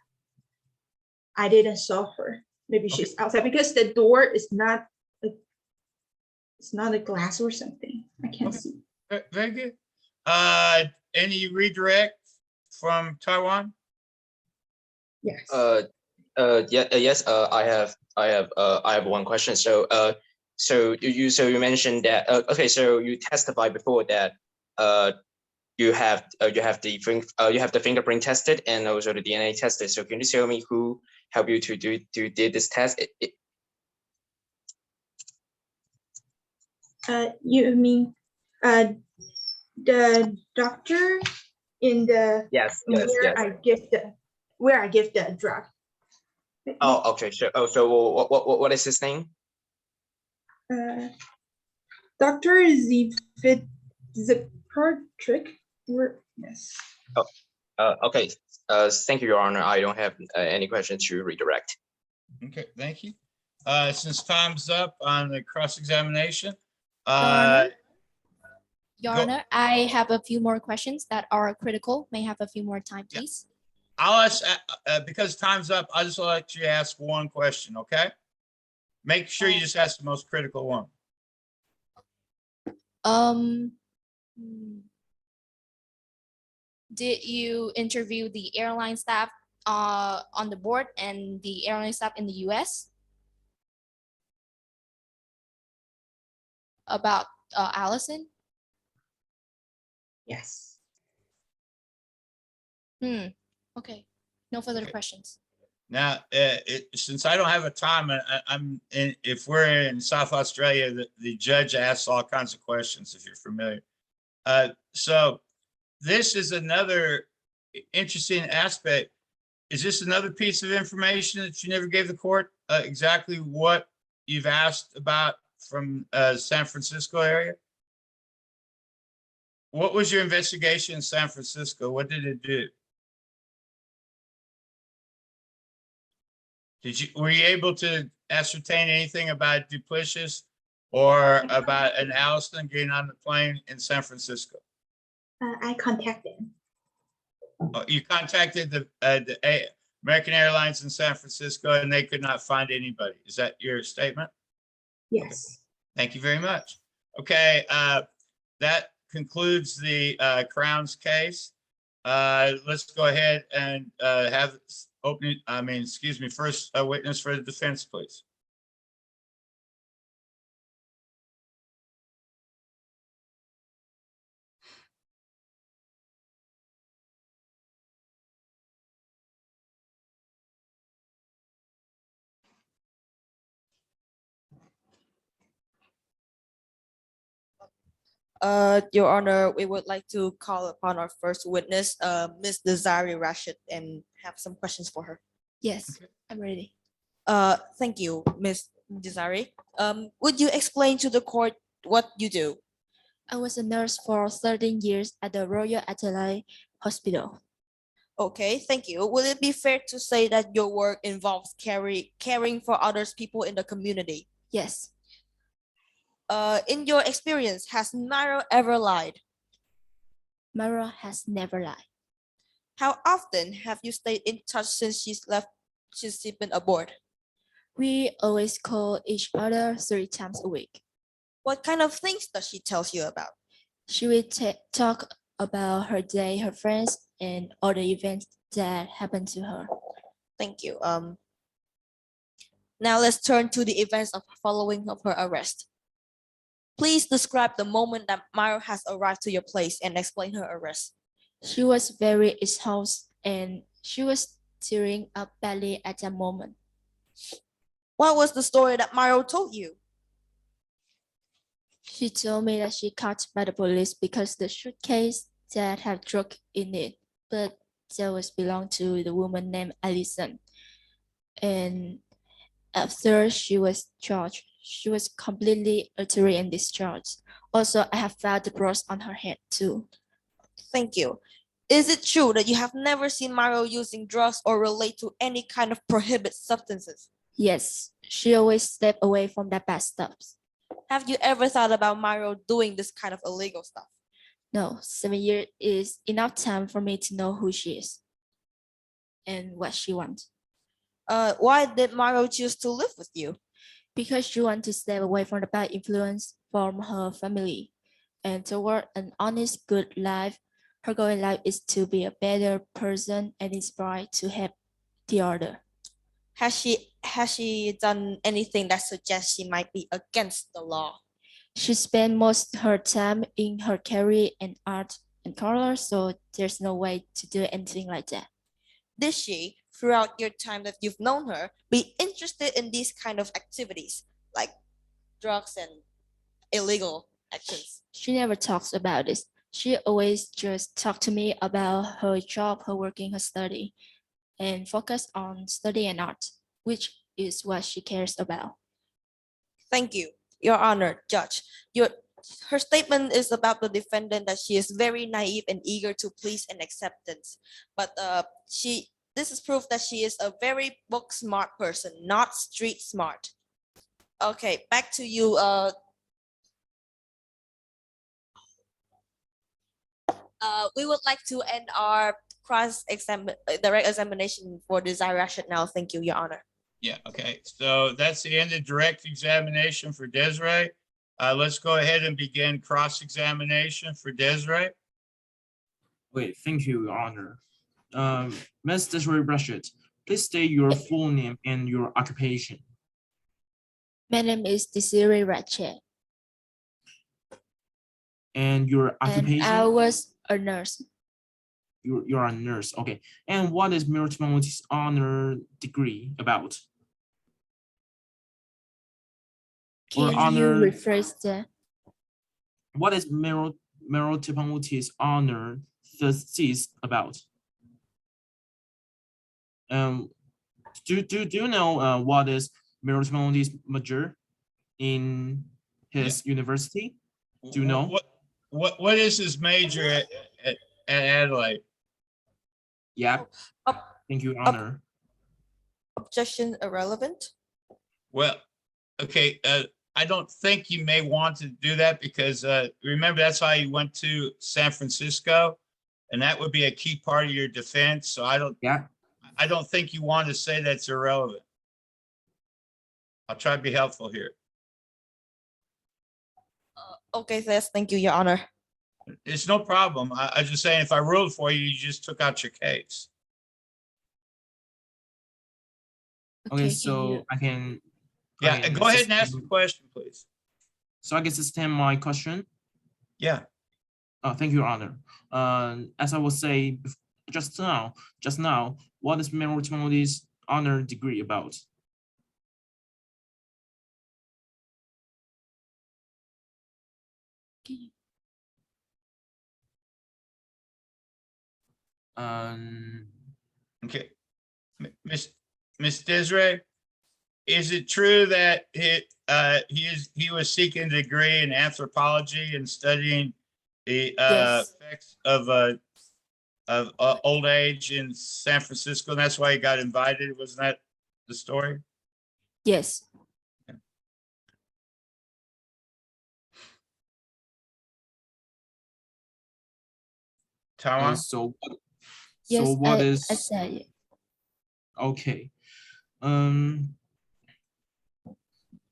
didn't saw her. Maybe she's outside because the door is not it's not a glass or something. I can't Okay. see. Very good. Any redirect from Taiwan? Yes. Yes. I have one question. So you mentioned that. Okay. So you testified before that. You have the fingerprint tested and also the DNA tested. So can you tell me who helped you to did this test? You mean the doctor in the Yes. where I give the drug. Oh, okay. Sure. Oh, so what is his name? Dr. Zipertrick. Yes. Okay. Thank you, Your Honor. I don't have any questions to redirect. Okay, thank you. Since time's up on the cross-examination, Your Go- Honor, I have a few more questions that are critical. May I have a few more time, Yeah. please? I'll ask, because time's up, I'll just let you ask one question, okay? Make sure you just ask the most critical one. Did you interview the airline staff on the board and the airline staff in the US about Allison? Yes. Okay, no further Okay. questions. Now, since I don't have a time, if we're in South Australia, the judge asks all kinds of questions, if you're familiar. So this is another interesting aspect. Is this another piece of information that you never gave the court? Exactly what you've asked about from San Francisco area? What was your investigation in San Francisco? What did it do? Were you able to ascertain anything about Duplessis or about an Allison getting on the plane in San Francisco? I contacted him. You contacted the American Airlines in San Francisco and they could not find anybody. Is that your statement? Yes. Thank you very much. Okay, that concludes the Crown's case. Let's go ahead and have first witness for the defense, please. Your Honor, we would like to call upon our first witness, Ms. Desiree Rashid, and have some questions for her. Yes, I'm ready. Thank you, Ms. Desiree. Would you explain to the court what you do? I was a nurse for 13 years at the Royal Adelaide Hospital. Okay, thank you. Would it be fair to say that your work involves caring for others people in the community? Yes, In your experience, has Myra ever lied? Mara has never lied. How often have you stayed in touch since she's been aboard? We always call each other 3 times a week. What kind of things does she tell you about? She will talk about her day, her friends, and other events that happened to her. Thank you. Now let's turn to the events following her arrest. Please describe the moment that Myra has arrived to your place and explain her arrest. She was very exhausted and she was tearing up badly at that moment. What was the story that Myra told you? She told me that she caught by the police because the suitcase that had drug in it, but that was belonged to the woman named Allison. And after she was charged, she was completely utterly and discharged. Also, I have found the bruise on her head too. Thank you. Is it true that you have never seen Myra using drugs or relate to any kind of prohibited substances? Yes, She always step away from the bad stuff. Have you ever thought about Mario doing this kind of illegal stuff? No, 7 years is enough time for me to know who she is and what she wants. Why did Mario choose to live with you? Because she wants to step away from the bad influence from her family and toward an honest, good life. Her goal in life is to be a better person and inspire to help the other. Has she done anything that suggests she might be against the law? She spent most of her time in her career in art and color, so there's no way to do anything like that. Did she, throughout your time that you've known her, be interested in these kind of activities, like drugs and illegal actions? She never talks about this. She always just talk to me about her job, her working, her study, and focus on study and art, which is what she cares about. Thank you, Your Honor, Judge. Her statement is about the defendant that she is very naive and eager to please and acceptance. But this is proof that she is a very book smart person, not street smart. Okay, back to you. We would like to end our direct examination for this rationale. Thank you, Your Honor. Yeah, okay. So that's the end of direct examination for Desiree. Let's go ahead and begin cross-examination for Desiree. Wait, thank you, Your Honor. Ms. Desiree Rashid, please state your full name and your occupation. My name is Desiree Ratchet, And your occupation? and I was a nurse. You're a nurse, okay. And what is Meritocracy's honor degree about? Or Can honor- you rephrase that? What is Meritocracy's honor thesis about? Do you know what is Meritocracy's major in his university? Do you know? What is his major at Adelaide? Yeah. Thank you, Honor. Objection irrelevant. Well, okay, I don't think you may want to do that because remember, that's how you went to San Francisco, and that would be a key part of your defense. So I don't think you want to say that's irrelevant. I'll try to be helpful here. Okay, yes, thank you, Your Honor. It's no problem. I was just saying, if I ruled for you, you just took out your case. Okay, can so you- I can. Yeah, go ahead and ask the question, please. So I can sustain my question. Yeah. Thank you, Your Honor. As I was saying just now, what is Meritocracy's honor degree about? Okay. Miss Desiree, is it true that he was seeking a degree in anthropology and studying the Yes. effects of old age in San Francisco, and that's why he got invited? Wasn't that the story? Yes. Taiwan? Yes, what I is said it. okay?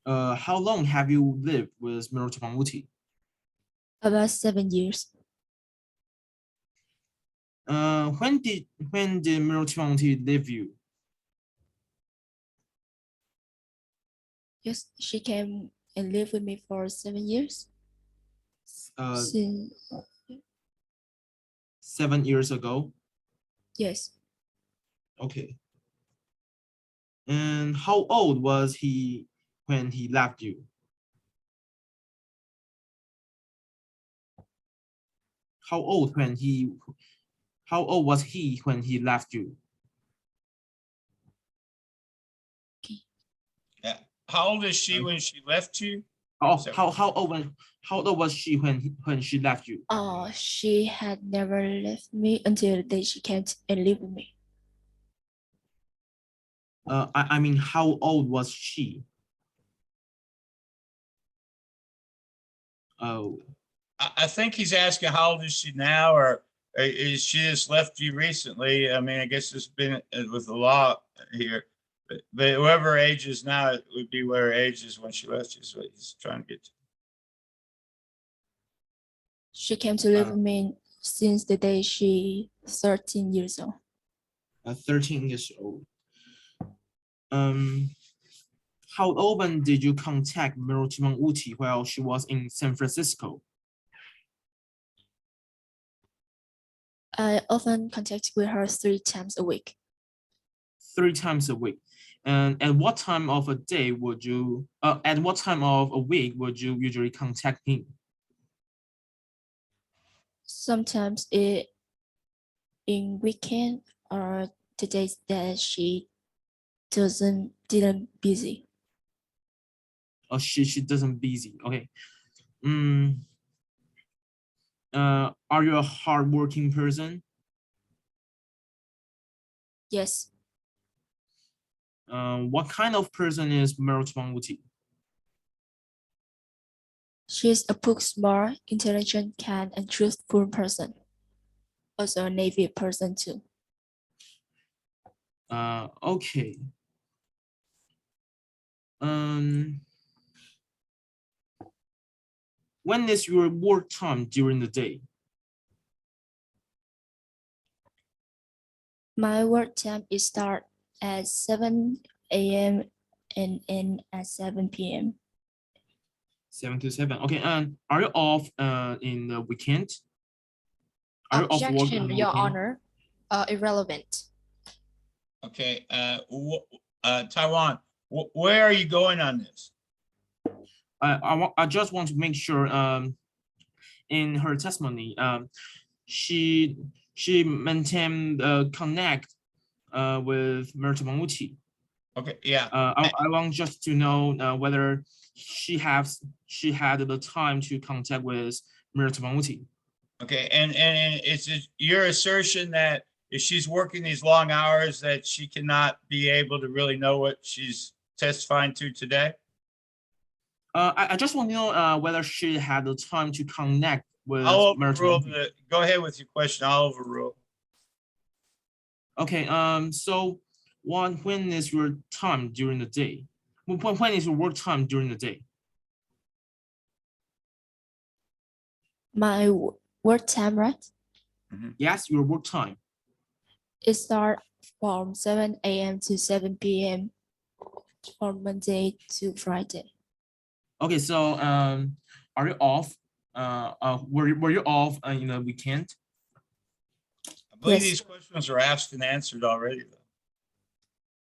How long have you lived with Meritocracy? About 7 years. When did Meritocracy leave you? Yes, she came and lived with me for 7 years. Since, 7 years ago. yes, Okay. And how old was he when he left you? How old was he when he left you? Yeah. How old is she when she left you? Oh, So- how old was she when she left you? she had never left me until the day she came and lived with me. I mean, how old was she? Oh, I think he's asking how old is she now, or is she just left you recently? I mean, I guess it's been with the law here. But whoever her age is now, it would be where her age is when she left you, is what he's trying to get to. She came to live with me since the day she 13 years old. 13 years old. How often did you contact Mirotimang Uti while she was in San Francisco? I often contact with her 3 times a week. 3 times a week. And at what time of a day would you, at what time of a week would you usually contact him? Sometimes in weekend or the days that she didn't busy. Or she doesn't busy. Okay. Are you a hardworking person? Yes, What kind of person is Mirotimang Uti? she's a book smart, intelligent, kind, and truthful person. Also a Navy person too. Okay. When is your work time during the day? My work time is start at 7 a.m. and end at 7 p.m. 7 to 7. Okay, and are you off in the weekend? Are you off work on Objection, the Your weekend? Honor. Irrelevant. Okay, Taiwan, where are you going on this? I just want to make sure in her testimony she maintained connect with Mirotimang Uti. Okay, yeah. I want just to know whether she had the time to contact with Mirotimang Uti. Okay, and it's your assertion that if she's working these long hours, that she cannot be able to really know what she's testifying to today? I just want to know whether she had the time to connect with I'll overrule Mirotimang Uti. go ahead with your question. I'll overrule. Okay, so when is your time during the day? When is your work time during the day? My work time, right? Yes, your work time. It start from 7 a.m. to 7 p.m. from Monday to Friday. Okay, so are you off? Were you off in the weekend? I believe Yes. these questions are asked and answered already, though.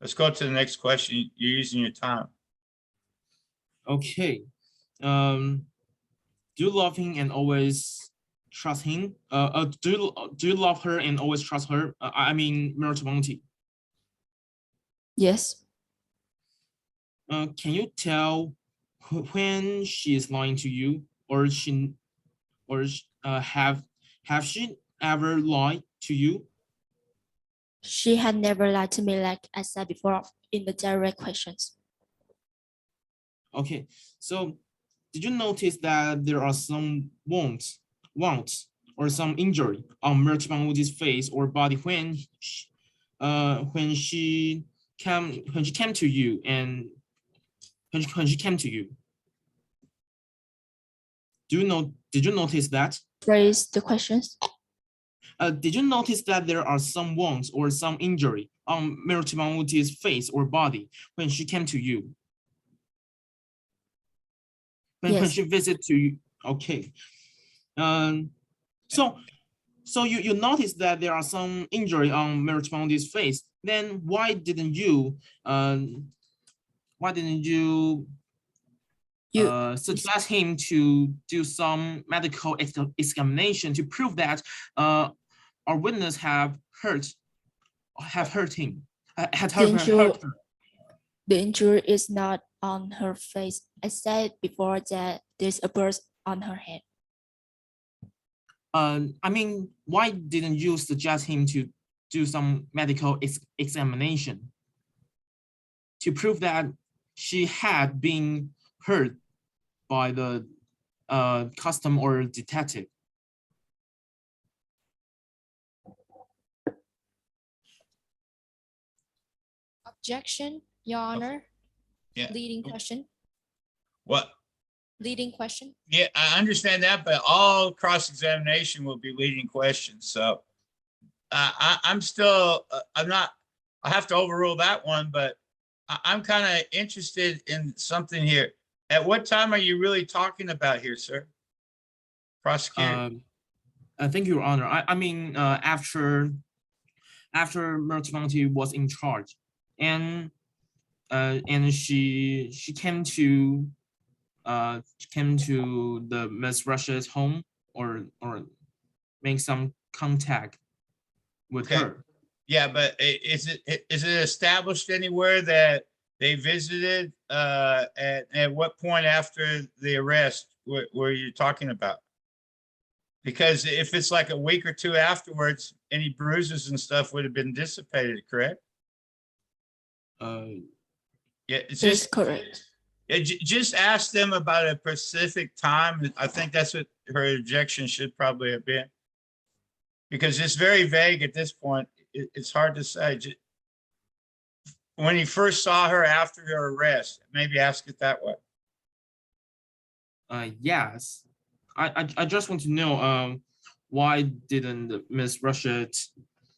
Let's go to the next question. You're using your time. Okay. Do you love him and always trust him? Do you love her and always trust her? I mean, Mirotimang Uti. Yes, Can you tell when she is lying to you, or have she ever lied to you? she had never lied to me like I said before in the direct questions. Okay, so did you notice that there are some wounds or some injury on Mirotimang Uti's face or body when she came to you and when she came to you? Did you notice that? Phrase the questions. Did you notice that there are some wounds or some injury on Mirotimang Uti's face or body when she came to you? When Yes. she visited to you? Okay. So you notice that there are some injury on Mirotimang Uti's face. Then why didn't you suggest him to do some medical examination to prove that our witness have hurt him, had hurt her? The injury is not on her face. I said before that there's a burst on her head. I mean, why didn't you suggest him to do some medical examination? to prove that she had been heard by the custom or detective. Objection, Your Honor. Yeah. Leading question. What? Leading question. Yeah, I understand that, but all cross-examination will be leading questions. So I'm still, I'm not, I have to overrule that one, but I'm kind of interested in something here. At what time are you really talking about here, sir? Prosecutor? Thank you, Your Honor. I mean, after Mertimonti was in charge, and she came to the Miss Russia's home or make some contact with Okay. her. Yeah, but is it established anywhere that they visited? At what point after the arrest were you talking about? Because if it's like a week or two afterwards, any bruises and stuff would have been dissipated, correct? Yeah, it's That's just correct. just ask them about a specific time. I think that's what her objection should probably have been. Because it's very vague at this point. It's hard to say. When he first saw her after her arrest, maybe ask it that way. Yes, I just want to know why didn't Miss Russia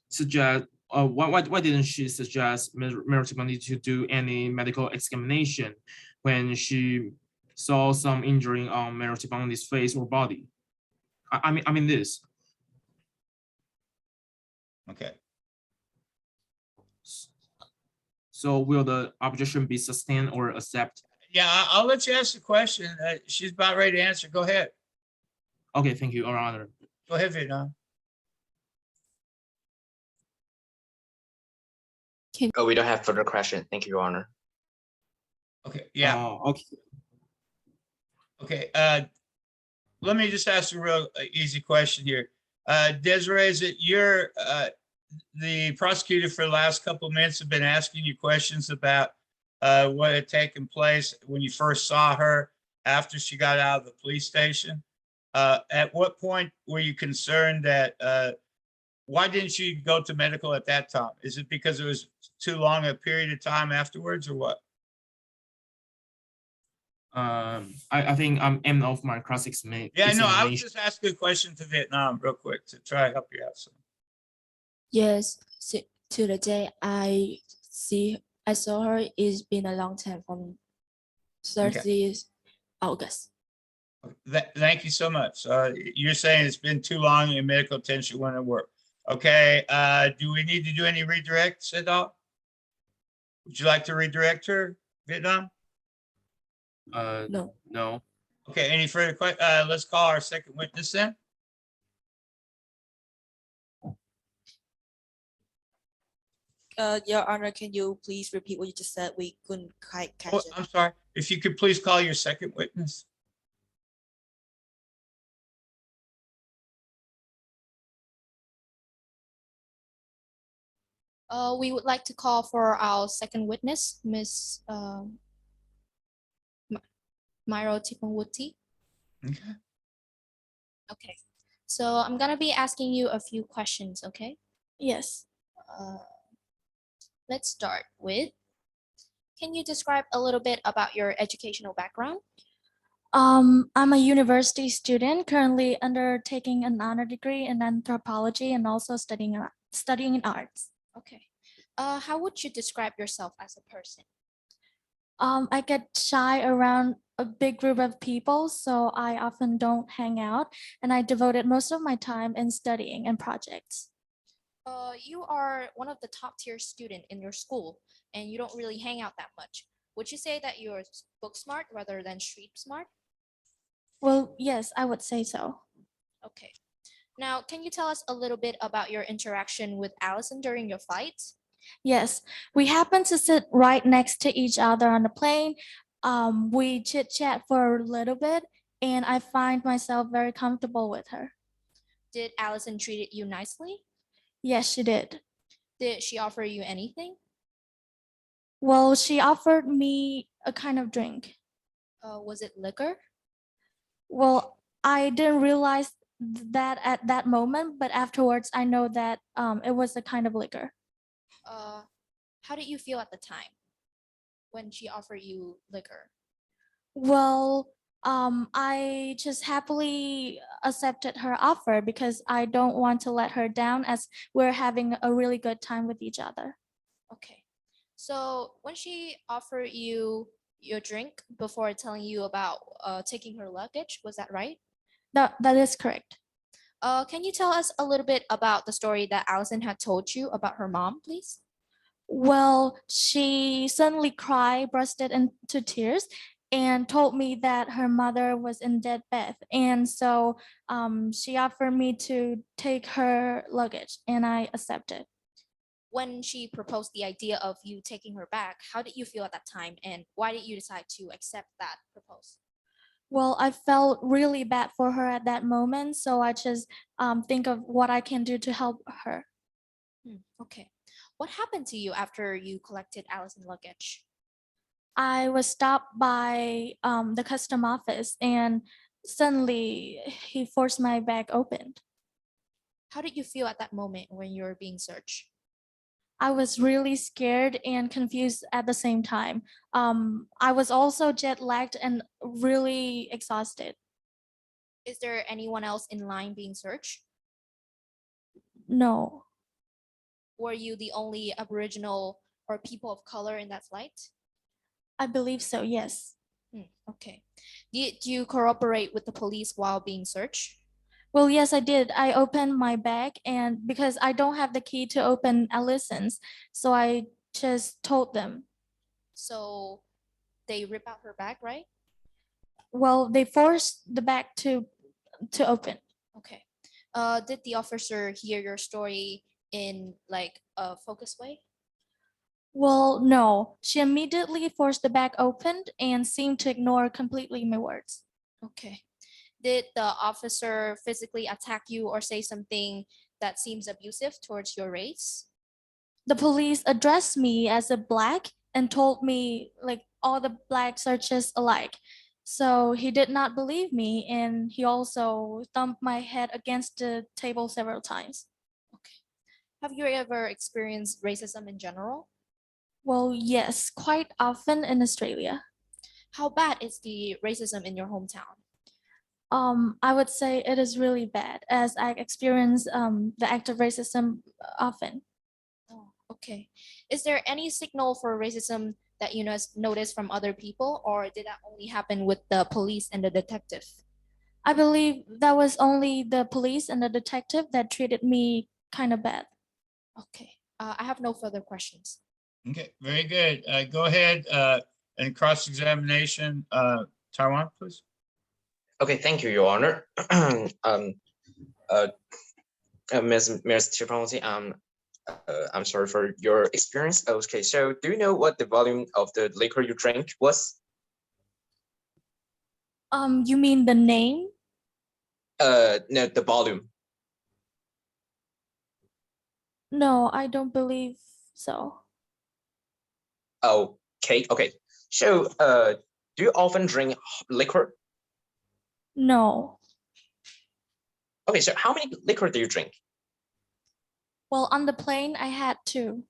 suggest why didn't she suggest Mertimonti to do any medical examination when she saw some injury on Mertimonti's face or body? I mean this. Okay. So will the objection be sustained or accepted? Yeah, I'll let you ask the question. She's about ready to answer. Go ahead. Okay, thank you, Your Honor. Go ahead, Vietnam. Oh, we don't have further question. Thank you, Your Honor. Okay, yeah. Okay. Okay, let me just ask a real easy question here. Desiree, is it your, the prosecutor for the last couple of minutes have been asking you questions about what had taken place when you first saw her after she got out of the police station? At what point were you concerned that, why didn't you go to medical at that time? Is it because it was too long a period of time afterwards or what? I think I'm end of my cross examination. Yeah, no, I was just asking a question to Vietnam real quick to try to help you out. So. Yes, to the day I saw her, it's been a long time from 30th August. Thank you so much. You're saying it's been too long and medical attention wouldn't work. Okay, do we need to do any redirects at all? Would you like to redirect her, Vietnam? No. No. Okay, any further questions? Let's call our second witness then. Your Honor, can you please repeat what you just said? We couldn't quite catch Oh, it. I'm sorry. If you could please call your second witness. We would like to call for our second witness, Miss Myro Tipawuti. Okay. Okay, so I'm gonna be asking you a few questions, okay? Yes. Let's start with, can you describe a little bit about your educational background? I'm a university student currently undertaking an honor degree in anthropology and also studying in arts. Okay. How would you describe yourself as a person? I get shy around a big group of people, so I often don't hang out, and I devoted most of my time in studying and projects. You are one of the top tier student in your school, and you don't really hang out that much. Would you say that you're book smart rather than street smart? Well, yes, I would say so. Okay. Now, can you tell us a little bit about your interaction with Allison during your fights? Yes, we happened to sit right next to each other on the plane. We chit chat for a little bit, and I find myself very comfortable with her. Did Allison treat you nicely? Yes, she did. Did she offer you anything? Well, she offered me a kind of drink. Was it liquor? Well, I didn't realize that at that moment, but afterwards I know that it was a kind of liquor. How did you feel at the time when she offered you liquor? Well, I just happily accepted her offer because I don't want to let her down as we're having a really good time with each other. Okay. So when she offered you your drink before telling you about taking her luggage, was that right? That is correct. Can you tell us a little bit about the story that Allison had told you about her mom, please? Well, she suddenly cried, bursted into tears, and told me that her mother was in deathbed. And so she offered me to take her luggage, and I accepted. When she proposed the idea of you taking her back, how did you feel at that time, and why did you decide to accept that proposal? Well, I felt really bad for her at that moment, so I just think of what I can do to help her. Okay. What happened to you after you collected Allison's luggage? I was stopped by the custom office, and suddenly he forced my bag open. How did you feel at that moment when you were being searched? I was really scared and confused at the same time. I was also jet lagged and really exhausted. Is there anyone else in line being searched? No, Were you the only Aboriginal or people of color in that flight? I believe so, yes. Okay. Did you cooperate with the police while being searched? Well, yes, I did. I opened my bag, and because I don't have the key to open Allison's, so I just told them. So they rip out her bag, right? Well, they forced the bag to open. Okay. Did the officer hear your story in like a focused way? Well, no. She immediately forced the bag open and seemed to ignore completely my words. Okay. Did the officer physically attack you or say something that seems abusive towards your race? The police addressed me as a black and told me like all the blacks are just alike. So he did not believe me, and he also thumped my head against the table several times. Okay. Have you ever experienced racism in general? Well, yes, quite often in Australia. How bad is the racism in your hometown? I would say it is really bad as I experience the act of racism often. Oh, okay. Is there any signal for racism that you notice from other people, or did that only happen with the police and the detective? I believe that was only the police and the detective that treated me kind of bad. Okay. I have no further questions. Okay, very good. Go ahead and cross-examination, Taiwan, please. Okay, thank you, Your Honor. Ms. Tripalanti, I'm sorry for your experience. Okay, so do you know what the volume of the liquor you drank was? You mean the name? No, the volume. No, I don't believe so. Okay, okay. So, do you often drink liquor? No. Okay, so how many liquor do you drink? Well, on the plane, I had two.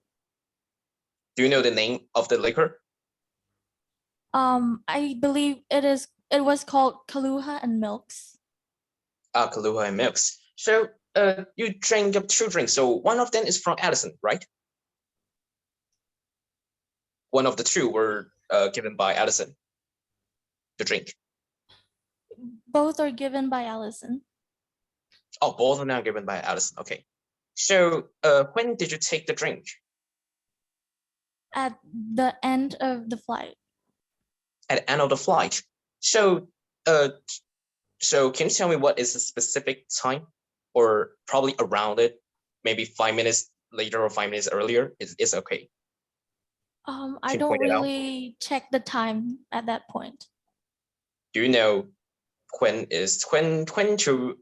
Do you know the name of the liquor? I believe it was called Kaluha and Milks. Kahlua and milks. So, you drank up two drinks. So one of them is from Addison, right? One of the two were given by Addison to drink. Both are given by Allison. Oh, both are now given by Addison. Okay. So, when did you take the drink? At the end of the flight. At the end of the flight. So, so can you tell me what is the specific time, or probably around it? Maybe 5 minutes later or 5 minutes earlier. It's okay. I Can you don't point it out? really check the time at that point. Do you know when to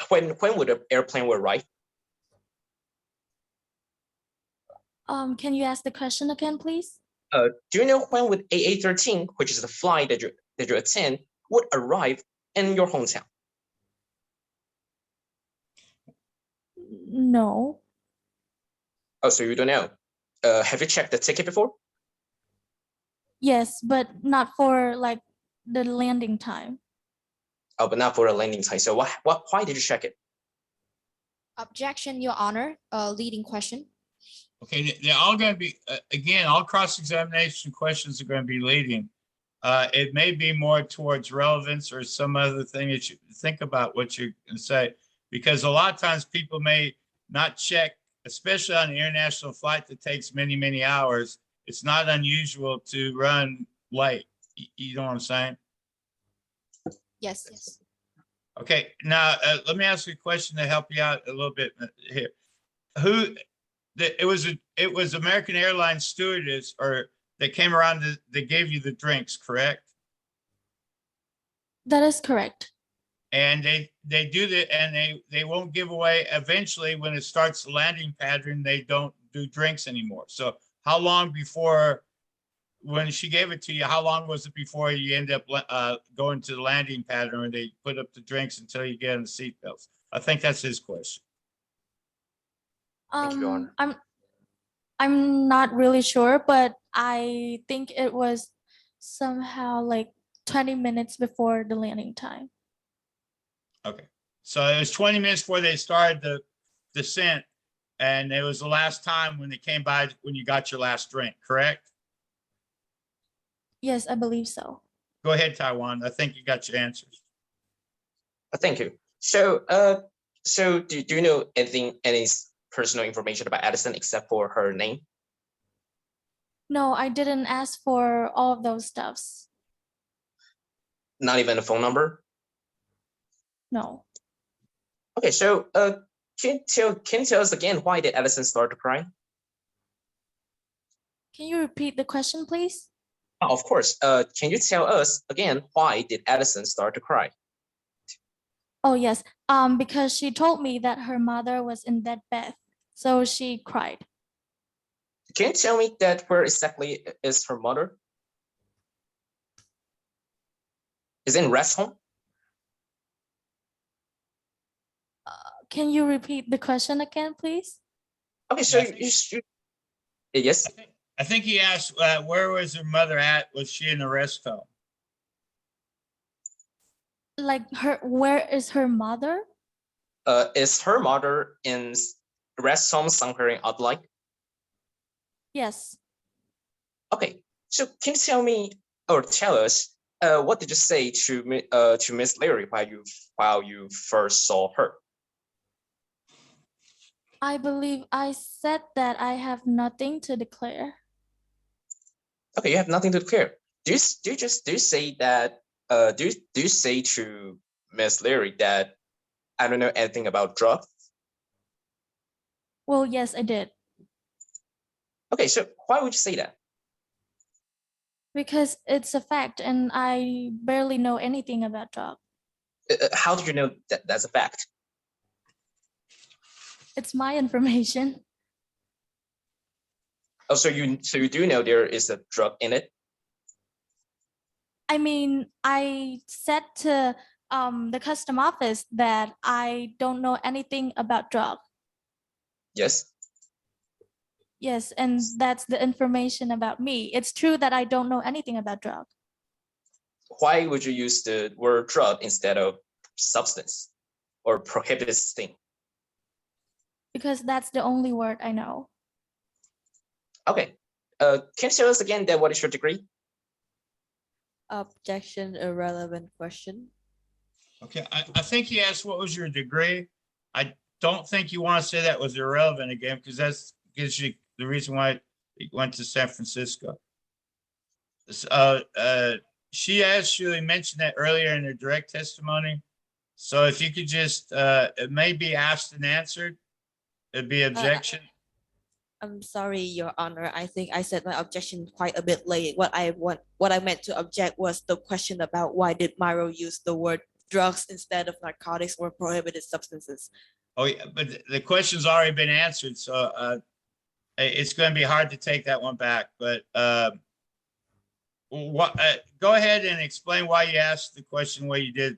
when would the airplane will arrive? Can you ask the question again, please? Do you know when would AA13, which is the flight that you attend, would arrive in your hometown? No. Oh, so you don't know. Have you checked the ticket before? Yes, but not for like the landing time. Oh, but not for a landing time. So why did you check it? Objection, Your Honor. Leading question. Okay, they're all going to be, again, all cross-examination questions are going to be leading. It may be more towards relevance or some other thing that you think about what you're going to say, because a lot of times people may not check, especially on an international flight that takes many, many hours. It's not unusual to run late. You know what I'm saying? Yes, yes. Okay, now let me ask you a question to help you out a little bit here. It was American Airlines stewardess or that came around that gave you the drinks, correct? That is correct. And they do that, and they won't give away. Eventually, when it starts the landing pattern, they don't do drinks anymore. So how long before, when she gave it to you, how long was it before you end up going to the landing pattern and they put up the drinks until you get on the seatbelts? I think that's his question. Thank you, Your Honor. I'm not really sure, but I think it was somehow like 20 minutes before the landing time. Okay, so it was 20 minutes before they started the descent, and it was the last time when they came by when you got your last drink, correct? Yes, I believe so. Go ahead, Taiwan. I think you got your answers. Thank you. So, do you know any personal information about Addison except for her name? No, I didn't ask for all of those stuffs. Not even a phone number? No. Okay, so can you tell us again why did Addison start to cry? Can you repeat the question, please? Oh, of course. Can you tell us again why did Addison start to cry? Oh, yes. Because she told me that her mother was in that bed, so she cried. Can you tell me that where exactly is her mother? Is it in rest home? Can you repeat the question again, please? Okay, so Yeah, yes. I think he asked, where was her mother at? Was she in the rest home? Like where is her mother? Is her mother in rest home somewhere in Adelaide? Yes. Okay, so can you tell me or tell us what did you say to Miss Larry while you first saw her? I believe I said that I have nothing to declare. Okay, you have nothing to declare. Do you say that do you say to Miss Larry that I don't know anything about drugs? Well, yes, I did. Okay, so why would you say that? Because it's a fact and I barely know anything about drugs. How do you know that that's a fact? It's my information. Oh, so you do know there is a drug in it? I mean, I said to the custom office that I don't know anything about drugs. Yes. Yes, and that's the information about me. It's true that I don't know anything about drugs. Why would you use the word drug instead of substance or prohibited thing? Because that's the only word I know. Okay. Can you tell us again that what is your degree? Objection, irrelevant question. Okay, I think he asked what was your degree. I don't think you want to say that was irrelevant again, because that's gives you the reason why he went to San Francisco. She actually mentioned that earlier in her direct testimony. So if you could just, it may be asked and answered. It'd be objection. I'm sorry, Your Honor. I think I said my objection quite a bit late. What I meant to object was the question about why did Myro use the word drugs instead of narcotics or prohibited substances. Oh, yeah, but the question's already been answered. So it's going to be hard to take that one back, but go ahead and explain why you asked the question the way you did,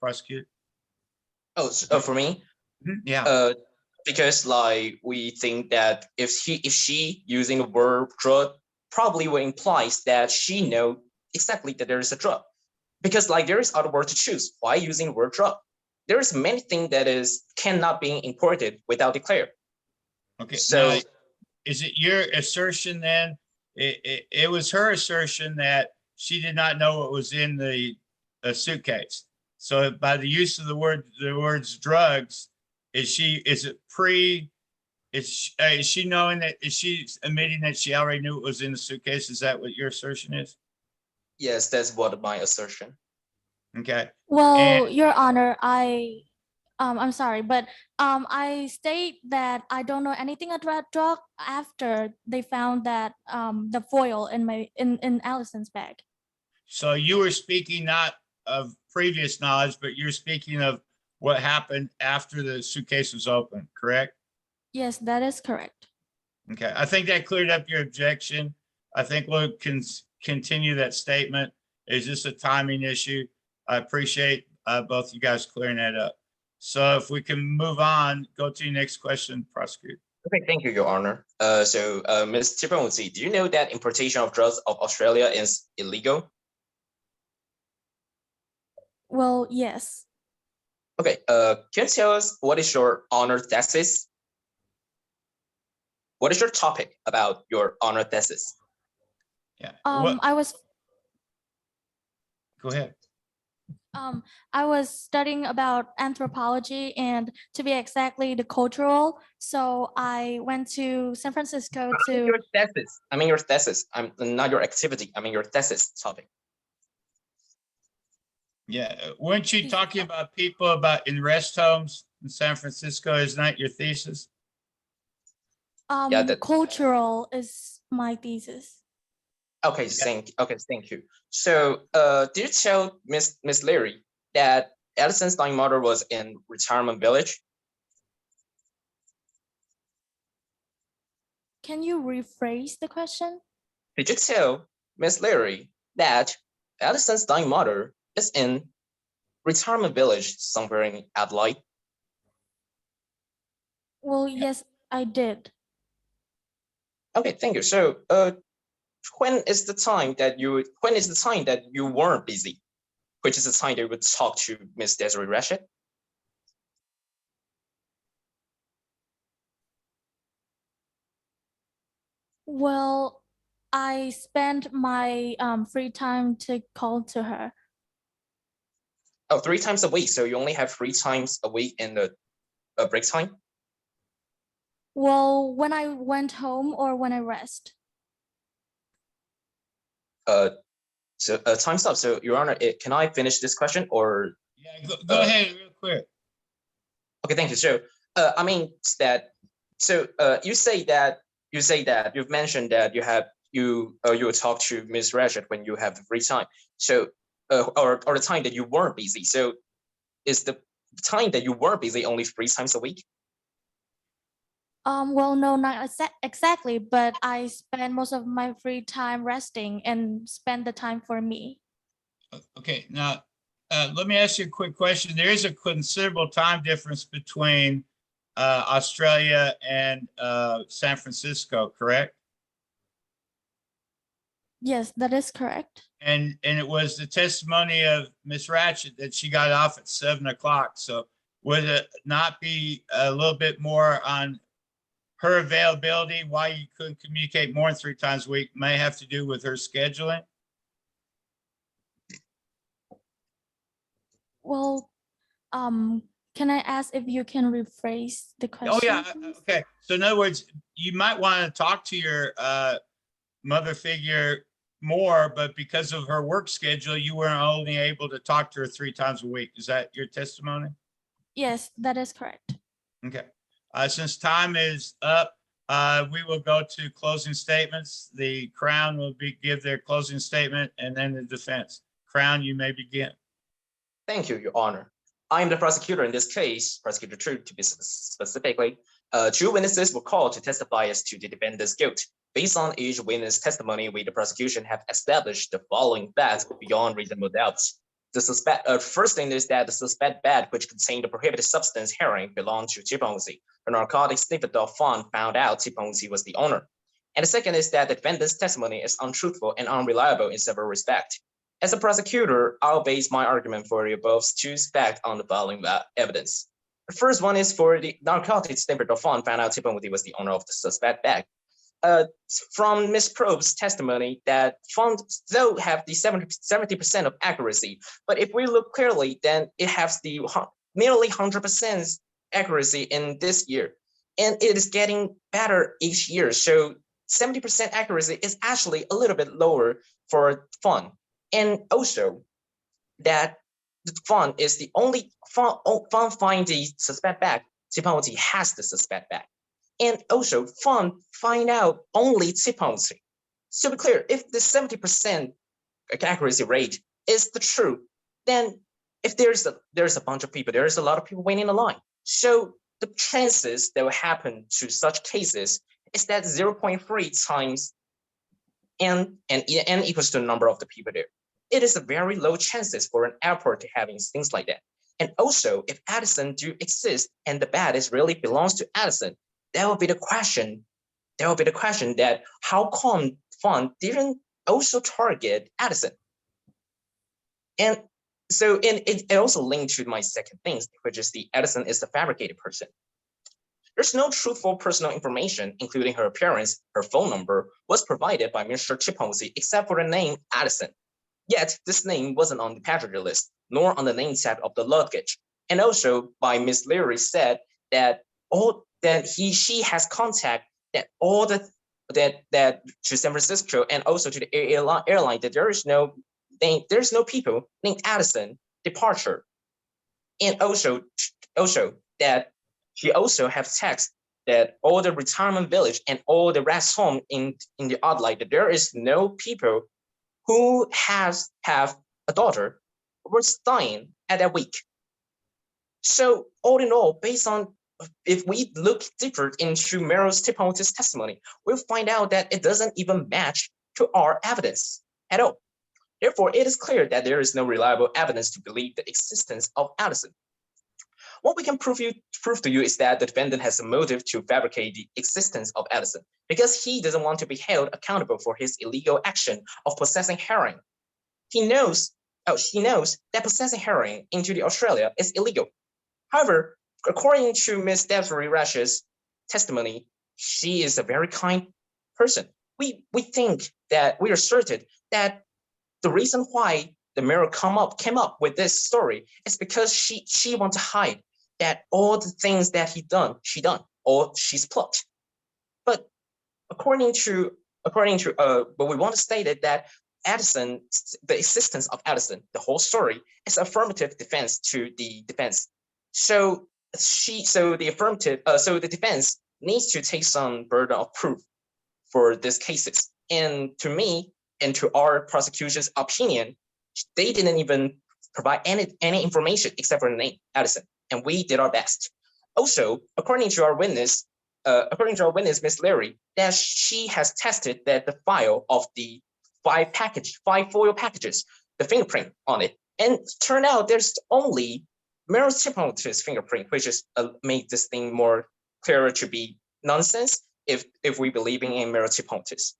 prosecute. Oh, so, for me, Yeah. because like we think that if she using the word drug, probably will implies that she know exactly that there is a drug, because like there is other word to choose. Why using the word drug? There is many things that is cannot be imported without declare. Okay. So Now, is it your assertion then? It was her assertion that she did not know what was in the suitcase. So by the use of the words drugs, is she knowing that, is she admitting that she already knew what was in the suitcase? Is that what your assertion is? yes, that's what my assertion. Okay. Well, Your Honor, I'm sorry, but I state that I don't know anything about drug after they found that the foil in Allison's bag. So you were speaking not of previous knowledge, but you're speaking of what happened after the suitcase was opened, correct? Yes, that is correct. Okay, I think that cleared up your objection. I think we'll continue that statement. It's just a timing issue. I appreciate both you guys clearing that up. So if we can move on, go to your next question, prosecutor. Okay, thank you, Your Honor. Ms. Timothy, do you know that importation of drugs of Australia is illegal? Well, yes. Okay, can you tell us what is your honor thesis? What is your topic about your honor thesis? Yeah. I was Go ahead. I was studying about anthropology and to be exactly the cultural. So I went to San Francisco to Your thesis. I mean your thesis. I'm not your activity. I mean your thesis topic. Yeah, weren't you talking about people in rest homes in San Francisco? Isn't that your thesis? Yeah, cultural is my thesis. Okay, thank you. So, did you tell Miss Leary that Allison's dying mother was in retirement village? Can you rephrase the question? Did you tell Miss Leary that Allison's dying mother is in retirement village somewhere in Adelaide? Well, yes, I did. Okay, thank you. So, when is the time that you weren't busy? Which is the time that you would talk to Miss Desiree Rashid? Well, I spent my free time to call to her. Oh, 3 times a week. So you only have 3 times a week in the break time? Well, when I went home or when I rest. So time's up. So Your Honor, can I finish this question or? Yeah, go ahead real quick. Okay, thank you. So I mean that. So you say that you've mentioned that you will talk to Ms. Rashid when you have the free time. So or the time that you weren't busy. So is the time that you were busy only 3 times a week? Well, no, not exactly, but I spend most of my free time resting and spend the time for me. Okay, now let me ask you a quick question. There is a considerable time difference between Australia and San Francisco, correct? Yes, that is correct. And it was the testimony of Miss Ratchet that she got off at 7 o'clock. So would it not be a little bit more on her availability, why you couldn't communicate more than 3 times a week may have to do with her scheduling? Well, can I ask if you can rephrase the question? Oh yeah, please? okay. So in other words, you might want to talk to your mother figure more, but because of her work schedule, you weren't only able to talk to her 3 times a week. Is that your testimony? Yes, that is correct. Okay. Since time is up, we will go to closing statements. The Crown will give their closing statement and then the defense. Crown, you may begin. Thank you, Your Honor. I am the prosecutor in this case, Prosecutor True to be specifically. 2 witnesses were called to testify as to the defendant's guilt. Based on each witness' testimony, we, the prosecution, have established the following facts beyond reasonable doubts. The first thing is that the suspect bag, which contained the prohibited substance heroin, belonged to Chipongzi. The narcotics sniffer dog Fun found out Chipongzi was the owner. And the second is that the defendant's testimony is untruthful and unreliable in several respects. As a prosecutor, I'll base my argument for the above 2 facts on the following evidence. The first one is for the narcotics sniffer dog Fun found out Chipongzi was the owner of the suspect bag. From Ms. Probe's testimony, that Fund though have the 70% of accuracy, but if we look clearly, then it has the nearly 100% accuracy in this year, and it is getting better each year. So 70% accuracy is actually a little bit lower for Fund, and also that the Fund is the only Fund find the suspect bag. Chipongzi has the suspect bag. And also, Fund find out only Chipongzi. So to be clear, if the 70% accuracy rate is the truth, then if there's a bunch of people, there's a lot of people waiting in the line. So the chances that will happen to such cases is that 0.3 times n equals to the number of the people there. It is a very low chances for an airport to having things like that. And also, if Addison do exist and the bag is really belongs to Addison, that will be the question. That how come Fund didn't also target Addison? And so, it also linked to my second thing, which is the Addison is the fabricated person. There's no truthful personal information, including her appearance, her phone number, was provided by Mr. Chipongzi except for the name Addison. Yet this name wasn't on the passenger list, nor on the name tag of the luggage. And also, by Miss Leary said that she has contact that all the that to San Francisco and also to the airline that there's no people named Addison departure, and also that she also have text that all the retirement village and all the rest home in the outlet that there is no people who have a daughter was dying at that week. So all in all, based on if we look deeper into Meryl's Chipongzi's testimony, we'll find out that it doesn't even match to our evidence at all. Therefore, it is clear that there is no reliable evidence to believe the existence of Addison. What we can prove to you is that the defendant has a motive to fabricate the existence of Addison because he doesn't want to be held accountable for his illegal action of possessing heroin. He knows that possessing heroin into the Australia is illegal. However, according to Ms. Desiree Rash's testimony, she is a very kind person. We think that we asserted that the reason why the Mirror came up with this story is because she wants to hide that all the things that she done, or she's plot. But according to but we want to state it that Addison, the existence of Addison, the whole story is affirmative defense to the defense. So the defense needs to take some burden of proof for these cases. And to me, and to our prosecution's opinion, they didn't even provide any information except for the name Addison, and we did our best. Also, according to our witness, Ms. Leary, that she has tested that the file of the 5 foil packages, the fingerprint on it, and turned out there's only Meryl Chipongzi's fingerprint, which is made this thing more clearer to be nonsense if we believing in Meryl Chipongzi.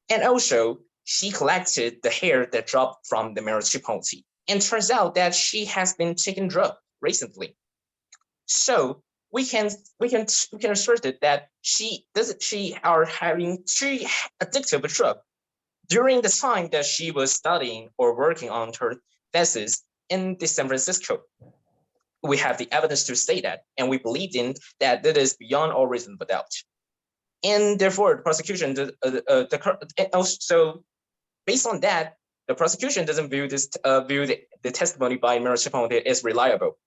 And also, she collected the hair that dropped from the Meryl Chipongzi, and turns out that she has been taking drugs recently. So we can assert that she having addictive drug during the time that she was studying or working on her thesis in San Francisco. We have the evidence to say that, and we believed in that is beyond all reasonable doubt. And therefore, the prosecution, so based on that, the prosecution doesn't view the testimony by Meryl Chipongzi as reliable.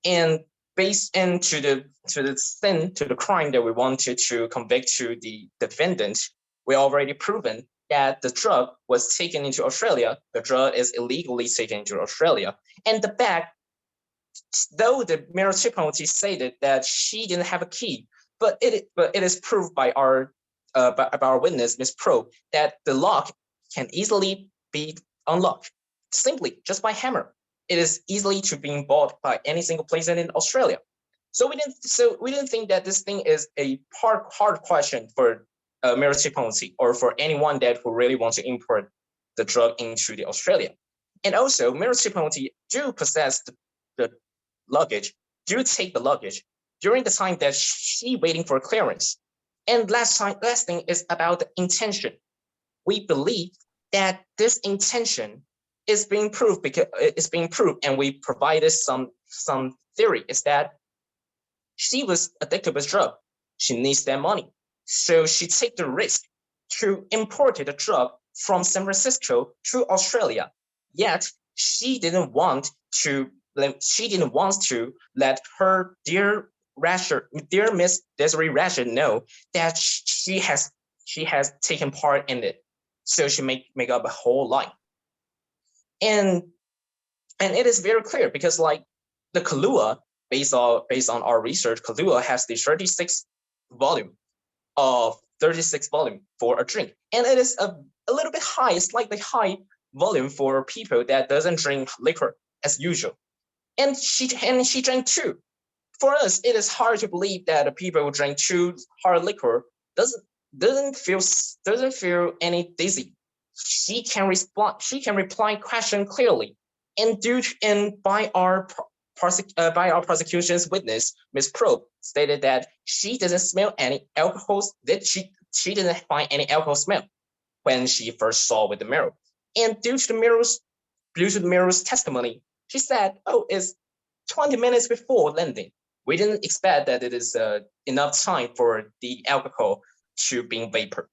And based into the crime that we wanted to convict to the defendant, we already proven that the drug was taken into Australia. The drug is illegally taken into Australia, and the bag, though the Meryl Chipongzi stated that she didn't have a key but it is proved by our witness, Miss Pro, that the lock can easily be unlocked simply just by hammer. It is easily to being bought by any single place in Australia. So we didn't think that this thing is a hard question for municipality or for anyone that who really wants to import the drug into the Australia. And also, municipality do possess the luggage, do take the luggage during the time that she waiting for clearance. And last thing is about the intention. We believe that this intention is being proved because it's being proved, and we provided some theory is that she was addicted with drug. She needs that money, so she take the risk to import the drug from San Francisco to Australia. Yet she didn't want to let her dear Miss Desiree Rasher know that she has taken part in it. So she make up a whole lie. And it is very clear because like the Kahlua, based on our research, Kahlua has the 36 volume for a drink. And it is a little bit high, slightly high volume for people that doesn't drink liquor as usual. And she drank 2. For us, it is hard to believe that the people who drink 2 hard liquor doesn't feel any dizzy. She can reply question clearly, and by our prosecution's witness, Ms. Probe stated that she doesn't smell any alcohol. That she didn't find any alcohol smell when she first saw with the mirror. And due to the mirror's testimony, she said, "Oh, it's 20 minutes before landing. We didn't expect that it is enough time for the alcohol to being vapor."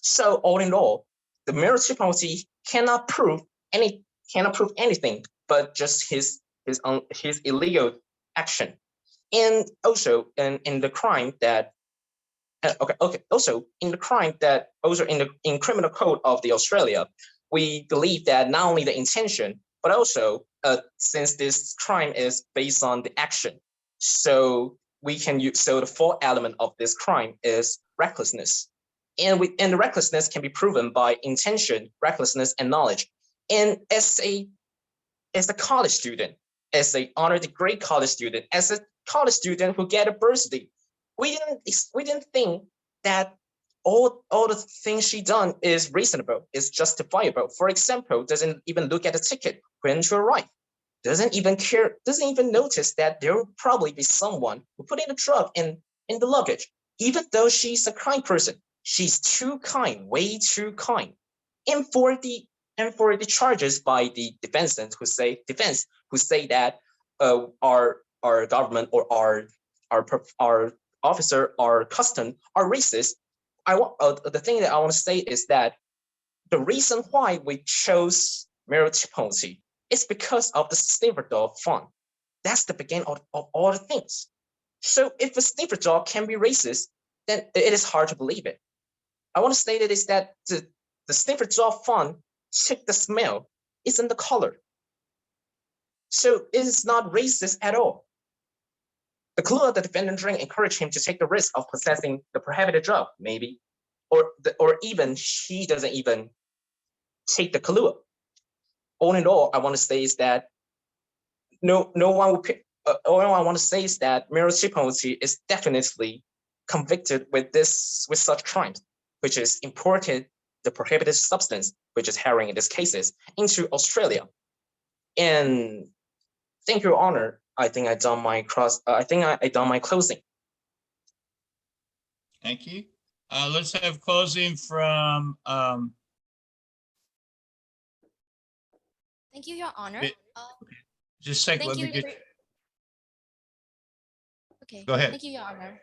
So all in all, the municipality cannot prove anything but just his illegal action. And also in the crime that in criminal code of the Australia, we believe that not only the intention, but also since this crime is based on the action, so the fourth element of this crime is recklessness. And the recklessness can be proven by intention, recklessness, and knowledge. And as a college student, as a honor degree college student, as a college student who get a bursary, we didn't think that all the things she done is reasonable, is justifiable. For example, doesn't even look at the ticket when she arrived, doesn't even care, doesn't even notice that there will probably be someone who put in a drug in the luggage. Even though she's a kind person, she's too kind, way too kind. And for the charges by the defense who say that our government or our officer, our custom are racist. The thing that I want to say is that the reason why we chose municipality is because of the sniffer dog fund. That's the beginning of all the things. So if a sniffer dog can be racist, then it is hard to believe it. I want to state it is that the sniffer dog fund took the smell, isn't the color. So it is not racist at all. The Kahlua the defendant drank encouraged him to take the risk of possessing the prohibited drug, maybe, or even she doesn't even take the Kahlua. All in all, I want to say is that no one will pick. All I want to say is that municipality is definitely convicted with such crimes, which is imported the prohibited substance, which is heroin in this cases, into Australia. And thank you, Your Honor. I think I done my closing. Thank you. Let's have closing from Thank you, Your Honor. just a second. Thank Let me you. get. Okay. Go ahead. Thank you, Your Honor.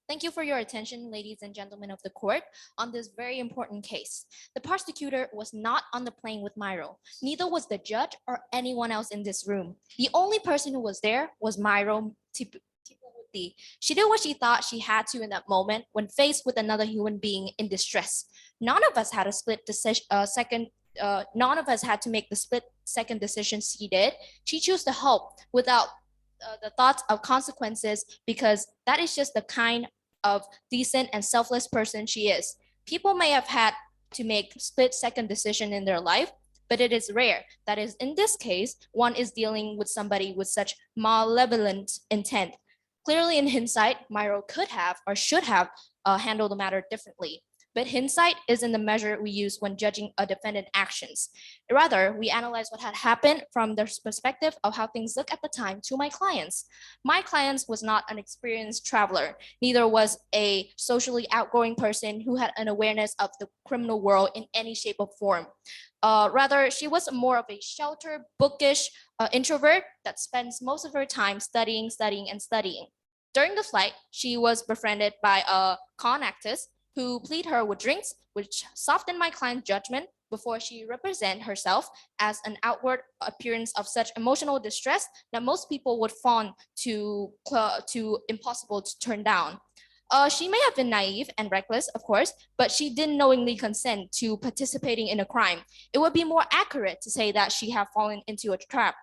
Thank you for your attention, ladies and gentlemen of the court, on this very important case. The prosecutor was not on the plane with Myro. Neither was the judge or anyone else in this room. The only person who was there was Myro Tipawuti. She did what she thought she had to in that moment when faced with another human being in distress. None of us had a split decision, none of us had to make the split second decision she did. She chose to help without the thoughts of consequences, because that is just the kind of decent and selfless person she is. People may have had to make split-second decision in their life, but it is rare. That is, in this case, one is dealing with somebody with such malevolent intent. Clearly, in hindsight, Myro could have or should have handled the matter differently. But hindsight isn't the measure we use when judging a defendant's actions. Rather, we analyze what had happened from the perspective of how things look at the time to my clients. My clients was not an experienced traveler, neither was a socially outgoing person who had an awareness of the criminal world in any shape or form. Rather, she was more of a sheltered, bookish introvert that spends most of her time studying. During the flight, she was befriended by a con actress who plead her with drinks, which softened my client's judgment before she represent herself as an outward appearance of such emotional distress that most people would fawn to impossible to turn down. She may have been naive and reckless, of course, but she didn't knowingly consent to participating in a crime. It would be more accurate to say that she had fallen into a trap.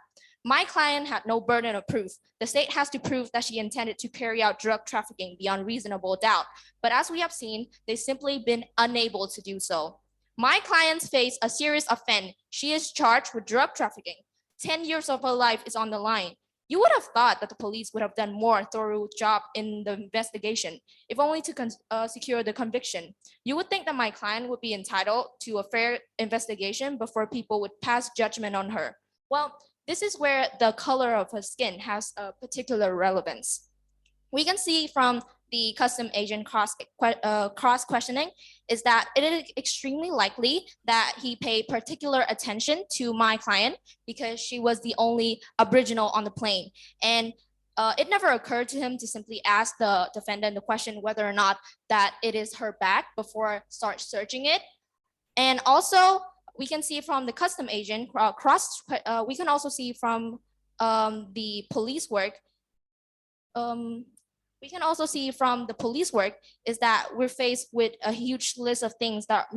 My client had no burden of proof. The state has to prove that she intended to carry out drug trafficking beyond reasonable doubt. But as we have seen, they've simply been unable to do so. My clients face a serious offense. She is charged with drug trafficking. 10 years of her life is on the line. You would have thought that the police would have done more thorough job in the investigation, if only to secure the conviction. You would think that my client would be entitled to a fair investigation before people would pass judgment on her. Well, this is where the color of her skin has a particular relevance. We can see from the custom agent cross questioning is that it is extremely likely that he paid particular attention to my client because she was the only Aboriginal on the plane. And it never occurred to him to simply ask the defendant the question whether or not that it is her bag before start searching it. And also, we can see from the custom agent we can also see from the police work. We can also see from the police work is that we're faced with a huge list of things that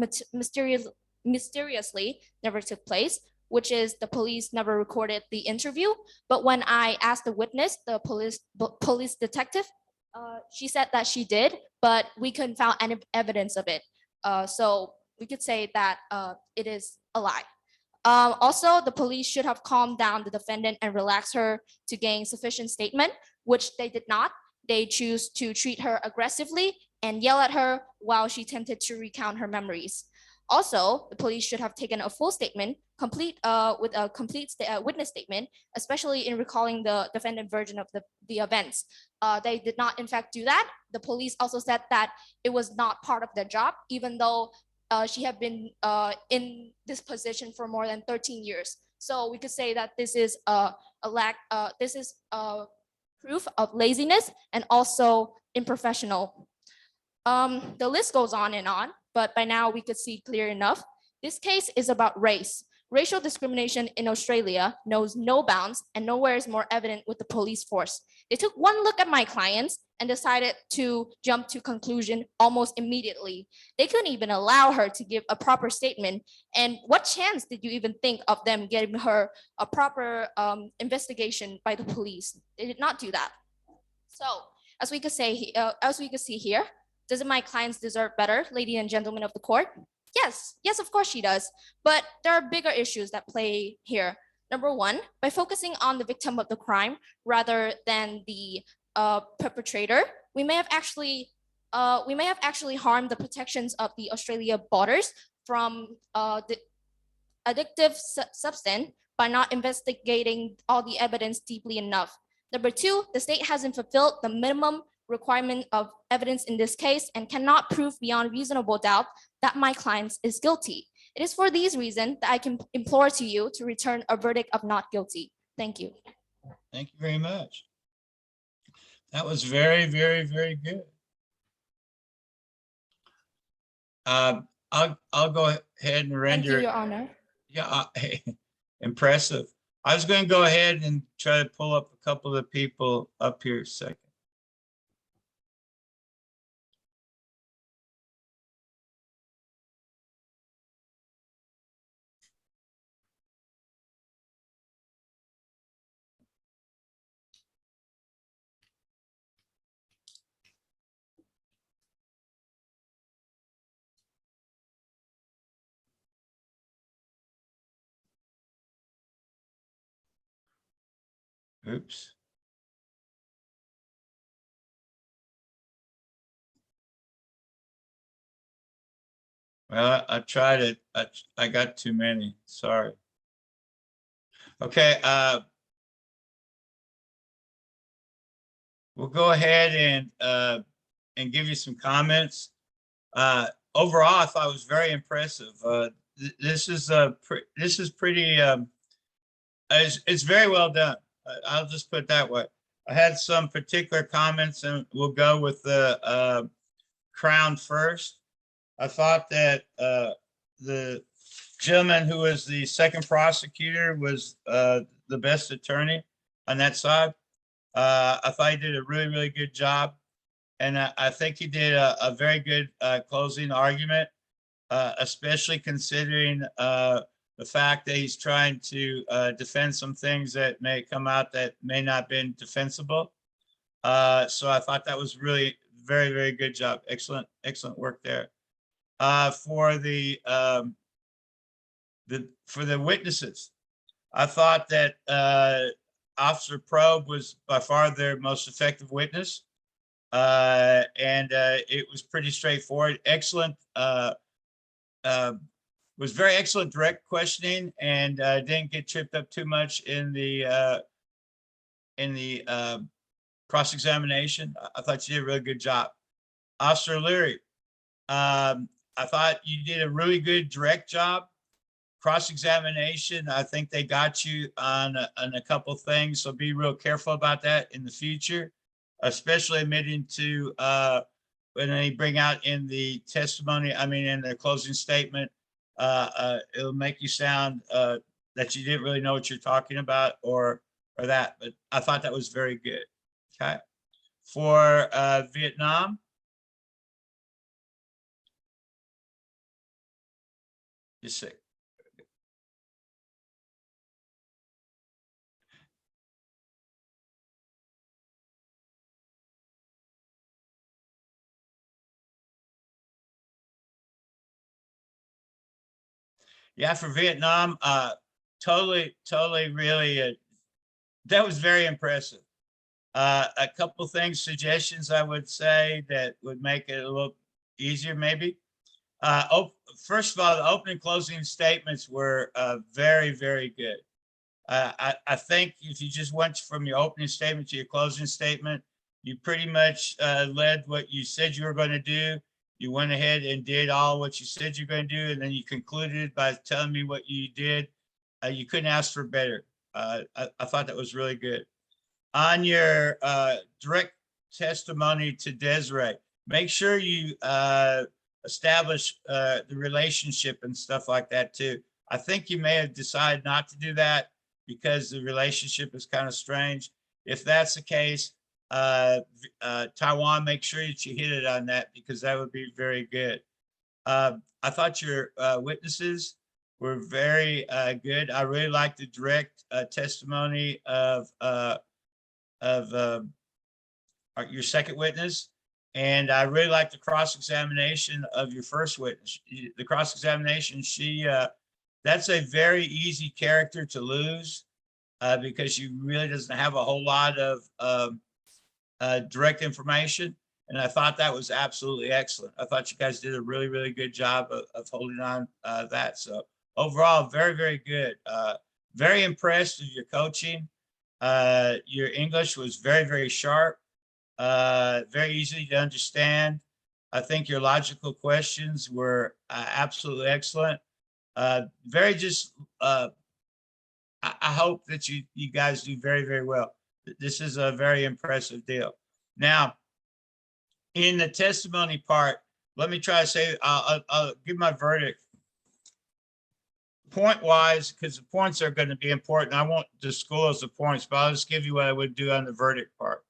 mysteriously never took place, which is the police never recorded the interview. But when I asked the witness, the police detective, she said that she did, but we couldn't find any evidence of it. So we could say that it is a lie. Also, the police should have calmed down the defendant and relaxed her to gain sufficient statement, which they did not. They choose to treat her aggressively and yell at her while she attempted to recount her memories. Also, the police should have taken a full statement, complete with a complete witness statement, especially in recalling the defendant version of the events. They did not, in fact, do that. The police also said that it was not part of their job, even though she had been in this position for more than 13 years. So we could say that this is a lack. This is proof of laziness and also unprofessional. The list goes on and on, but by now we could see clear enough. This case is about race. Racial discrimination in Australia knows no bounds and nowhere is more evident with the police force. They took one look at my clients and decided to jump to conclusion almost immediately. They couldn't even allow her to give a proper statement. And what chance did you even think of them getting her a proper investigation by the police? They did not do that. So as we could see here, doesn't my clients deserve better, ladies and gentlemen of the court? Yes, of course she does. But there are bigger issues that play here. Number one, by focusing on the victim of the crime rather than the perpetrator, we may have actually harmed the protections of the Australia borders from the addictive substance by not investigating all the evidence deeply enough. Number two, the state hasn't fulfilled the minimum requirement of evidence in this case and cannot prove beyond reasonable doubt that my client is guilty. It is for these reasons that I can implore to you to return a verdict of not guilty. Thank you. Thank you very much. That was very, very, very good. I'll go ahead and render. Thank you, Your Honor. Yeah, impressive. I was going to go ahead and try to pull up a couple of people up here a second. Oops. Well, I tried it. I got too many. Sorry. Okay. We'll go ahead and give you some comments. Overall, I thought it was very impressive. This is pretty. It's very well done. I'll just put it that way. I had some particular comments, and we'll go with the Crown first. I thought that the gentleman who was the second prosecutor was the best attorney on that side. I thought he did a really, really good job. And I think he did a very good closing argument, especially considering the fact that he's trying to defend some things that may come out that may not have been defensible. So I thought that was really very, very good job. Excellent, excellent work there. For the witnesses, I thought that Officer Probe was by far their most effective witness. And it was pretty straightforward. Excellent, was very excellent direct questioning, and didn't get tripped up too much in the cross-examination. I thought you did a really good job. Officer Leary, I thought you did a really good direct job. Cross-examination, I think they got you on a couple things, so be real careful about that in the future, especially admitting to when they bring out in the testimony, I mean, in the closing statement, it'll make you sound that you didn't really know what you're talking about or that, but I thought that was very good. Okay. For Vietnam, just a sec. Yeah, for Vietnam, totally, really, that was very impressive. A couple things, suggestions I would say that would make it a little easier maybe. First of all, the opening and closing statements were very, very good. I think if you just went from your opening statement to your closing statement, you pretty much led what you said you were going to do. You went ahead and did all what you said you're going to do, and then you concluded by telling me what you did. You couldn't ask for better. I thought that was really good. On your direct testimony to Desiree, make sure you establish the relationship and stuff like that too. I think you may have decided not to do that because the relationship is kind of strange. If that's the case, Taiwan, make sure that you hit it on that because that would be very good. I thought your witnesses were very good. I really liked the direct testimony of your second witness. And I really liked the cross-examination of your first witness. The cross-examination, that's a very easy character to lose because she really doesn't have a whole lot of direct information. And I thought that was absolutely excellent. I thought you guys did a really, really good job of holding on that. So overall, very, very good. Very impressed with your coaching. Your English was very, very sharp, very easy to understand. I think your logical questions were absolutely excellent. Very just, I hope that you guys do very, very well. This is a very impressive deal. Now, in the testimony part, let me try to say, I'll give my verdict. Point wise, because the points are going to be important. I won't disclose the points, but I'll just give you what I would do on the verdict part.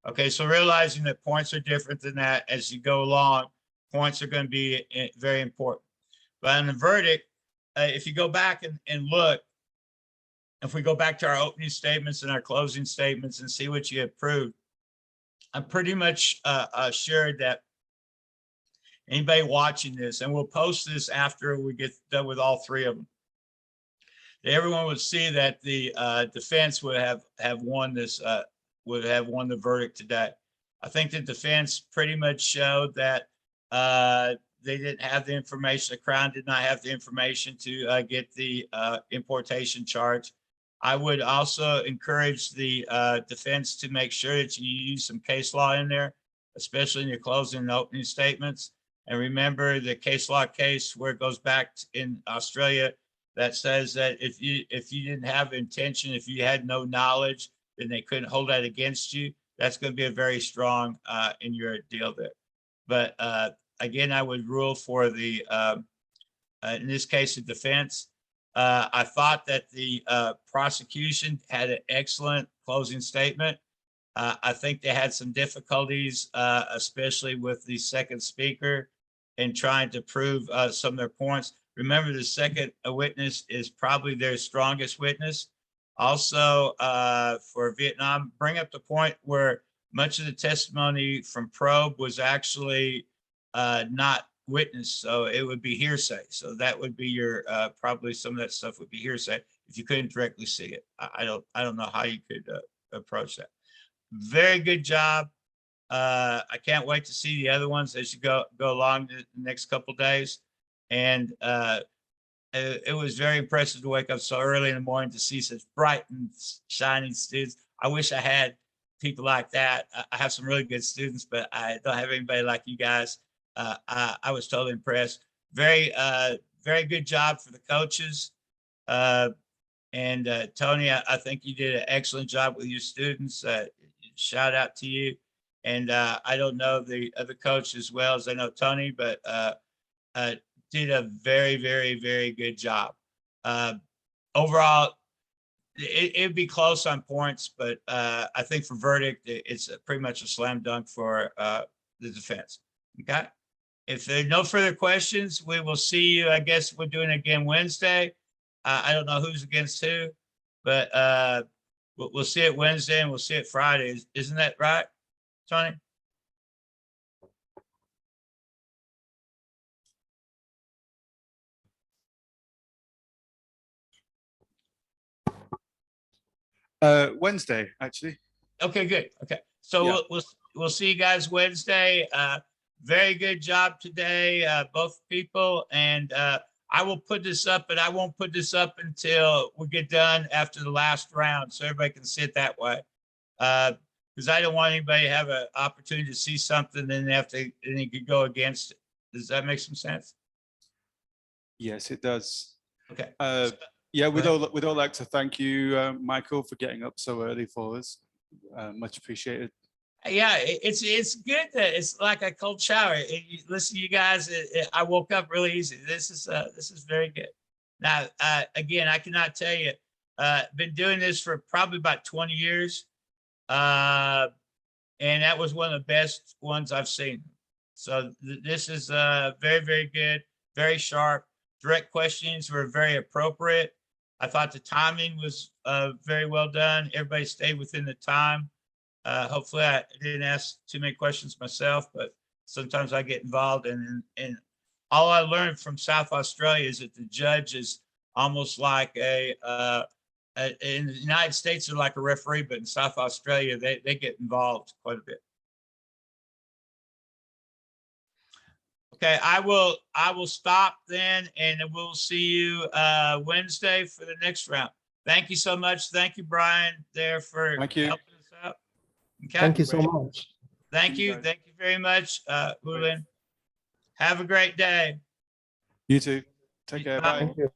Okay, so realizing that points are different than that as you go along, points are going to be very important. But on the verdict, if you go back and look, if we go back to our opening statements and our closing statements and see what you have proved, I'm pretty much assured that anybody watching this, and we'll post this after we get done with all three of them, everyone would see that the defense would have won this, would have won the verdict today. I think the defense pretty much showed that they didn't have the information, the Crown did not have the information to get the importation charge. I would also encourage the defense to make sure that you use some case law in there, especially in your closing and opening statements. And remember the case law case where it goes back in Australia that says that if you didn't have intention, if you had no knowledge, then they couldn't hold that against you. That's going to be a very strong in your deal there. But again, I would rule for the, in this case, the defense. I thought that the prosecution had an excellent closing statement. I think they had some difficulties, especially with the second speaker in trying to prove some of their points. Remember, the second witness is probably their strongest witness. Also, for Vietnam, bring up the point where much of the testimony from probe was actually not witnessed, so it would be hearsay. So that would be your probably some of that stuff would be hearsay if you couldn't directly see it. I don't know how you could approach that. Very good job. I can't wait to see the other ones as you go along the next couple of days. And it was very impressive to wake up so early in the morning to see such bright and shining students. I wish I had people like that. I have some really good students, but I don't have anybody like you guys. I was totally impressed. Very good job for the coaches. And Tony, I think you did an excellent job with your students. Shout out to you. And I don't know the other coach as well as I know Tony, but did a very good job. Overall, it'd be close on points, but I think for verdict, it's pretty much a slam dunk for the defense. Okay. If there are no further questions, we will see you. I guess we're doing it again Wednesday. I don't know who's against who, but we'll see it Wednesday and we'll see it Friday. Isn't that right, Tony? Wednesday, actually. Okay, good. Okay, so Yeah. we'll see you guys Wednesday. Very good job today, both people. And I will put this up, but I won't put this up until we get done after the last round, so everybody can see it that way. Because I don't want anybody to have an opportunity to see something and they could go against it. Does that make some sense? Yes, it does. Okay. Yeah, we'd Go all like to thank you, Michael, for getting up so early for us. Much appreciated. Yeah, it's good that it's like a cold shower. Listen, you guys, I woke up really easy. This is very good. Now, again, I cannot tell you, been doing this for probably about 20 years. And that was one of the best ones I've seen. So this is very good, very sharp. Direct questions were very appropriate. I thought the timing was very well done. Everybody stayed within the time. Hopefully I didn't ask too many questions myself, but sometimes I get involved and all I learned from South Australia is that the judge is almost like in the United States, they're like a referee, but in South Australia, they get involved quite a bit. Okay, I will stop then, and we'll see you Wednesday for the next round. Thank you so much. Thank you, Brian, there for helping us out. Okay. Thank you so much. Thank you. Thank you very much, Ulin. Have a great day. You too. Take care. Bye. Thank you.